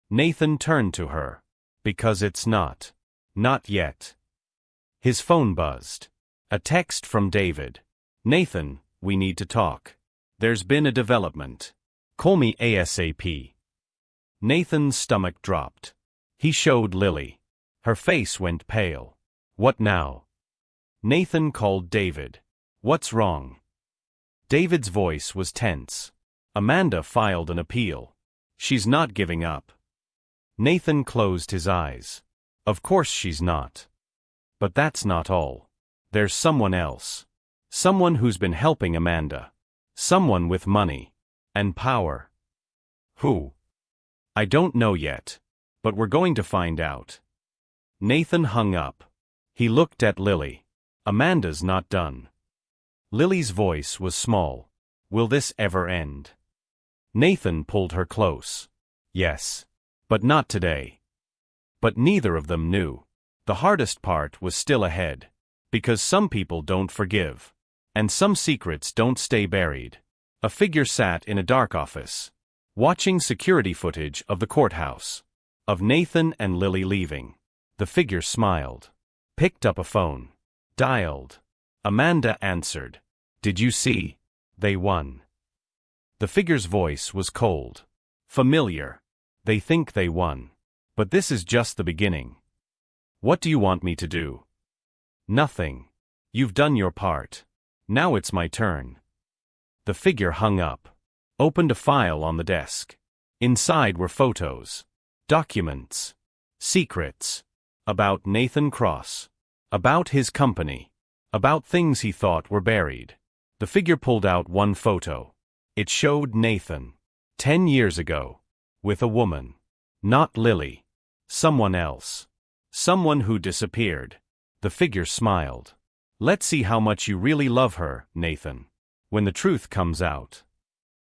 [SPEAKER 1] Nathan turned to her. Because it's not. Not yet. His phone buzzed. A text from David. Nathan, we need to talk. There's been a development. Call me ASAP. Nathan's stomach dropped. He showed Lily. Her face went pale. What now? Nathan called David. What's wrong? David's voice was tense. Amanda filed an appeal. She's not giving up. Nathan closed his eyes. Of course she's not. But that's not all. There's someone else. Someone who's been helping Amanda. Someone with money. And power. Who? I don't know yet. But we're going to find out. Nathan hung up. He looked at Lily. Amanda's not done. Lily's voice was small. Will this ever end? Nathan pulled her close. Yes. But not today. But neither of them knew. The hardest part was still ahead. Because some people don't forgive. And some secrets don't stay buried. A figure sat in a dark office, watching security footage of the courthouse. Of Nathan and Lily leaving. The figure smiled. Picked up a phone. Dialed. Amanda answered. Did you see? They won. The figure's voice was cold. Familiar. They think they won. But this is just the beginning. What do you want me to do? Nothing. You've done your part. Now it's my turn. The figure hung up. Opened a file on the desk. Inside were photos. Documents. Secrets. About Nathan Cross. About his company. About things he thought were buried. The figure pulled out one photo. It showed Nathan. 10 years ago. With a woman. Not Lily. Someone else. Someone who disappeared. The figure smiled. Let's see how much you really love her, Nathan. When the truth comes out.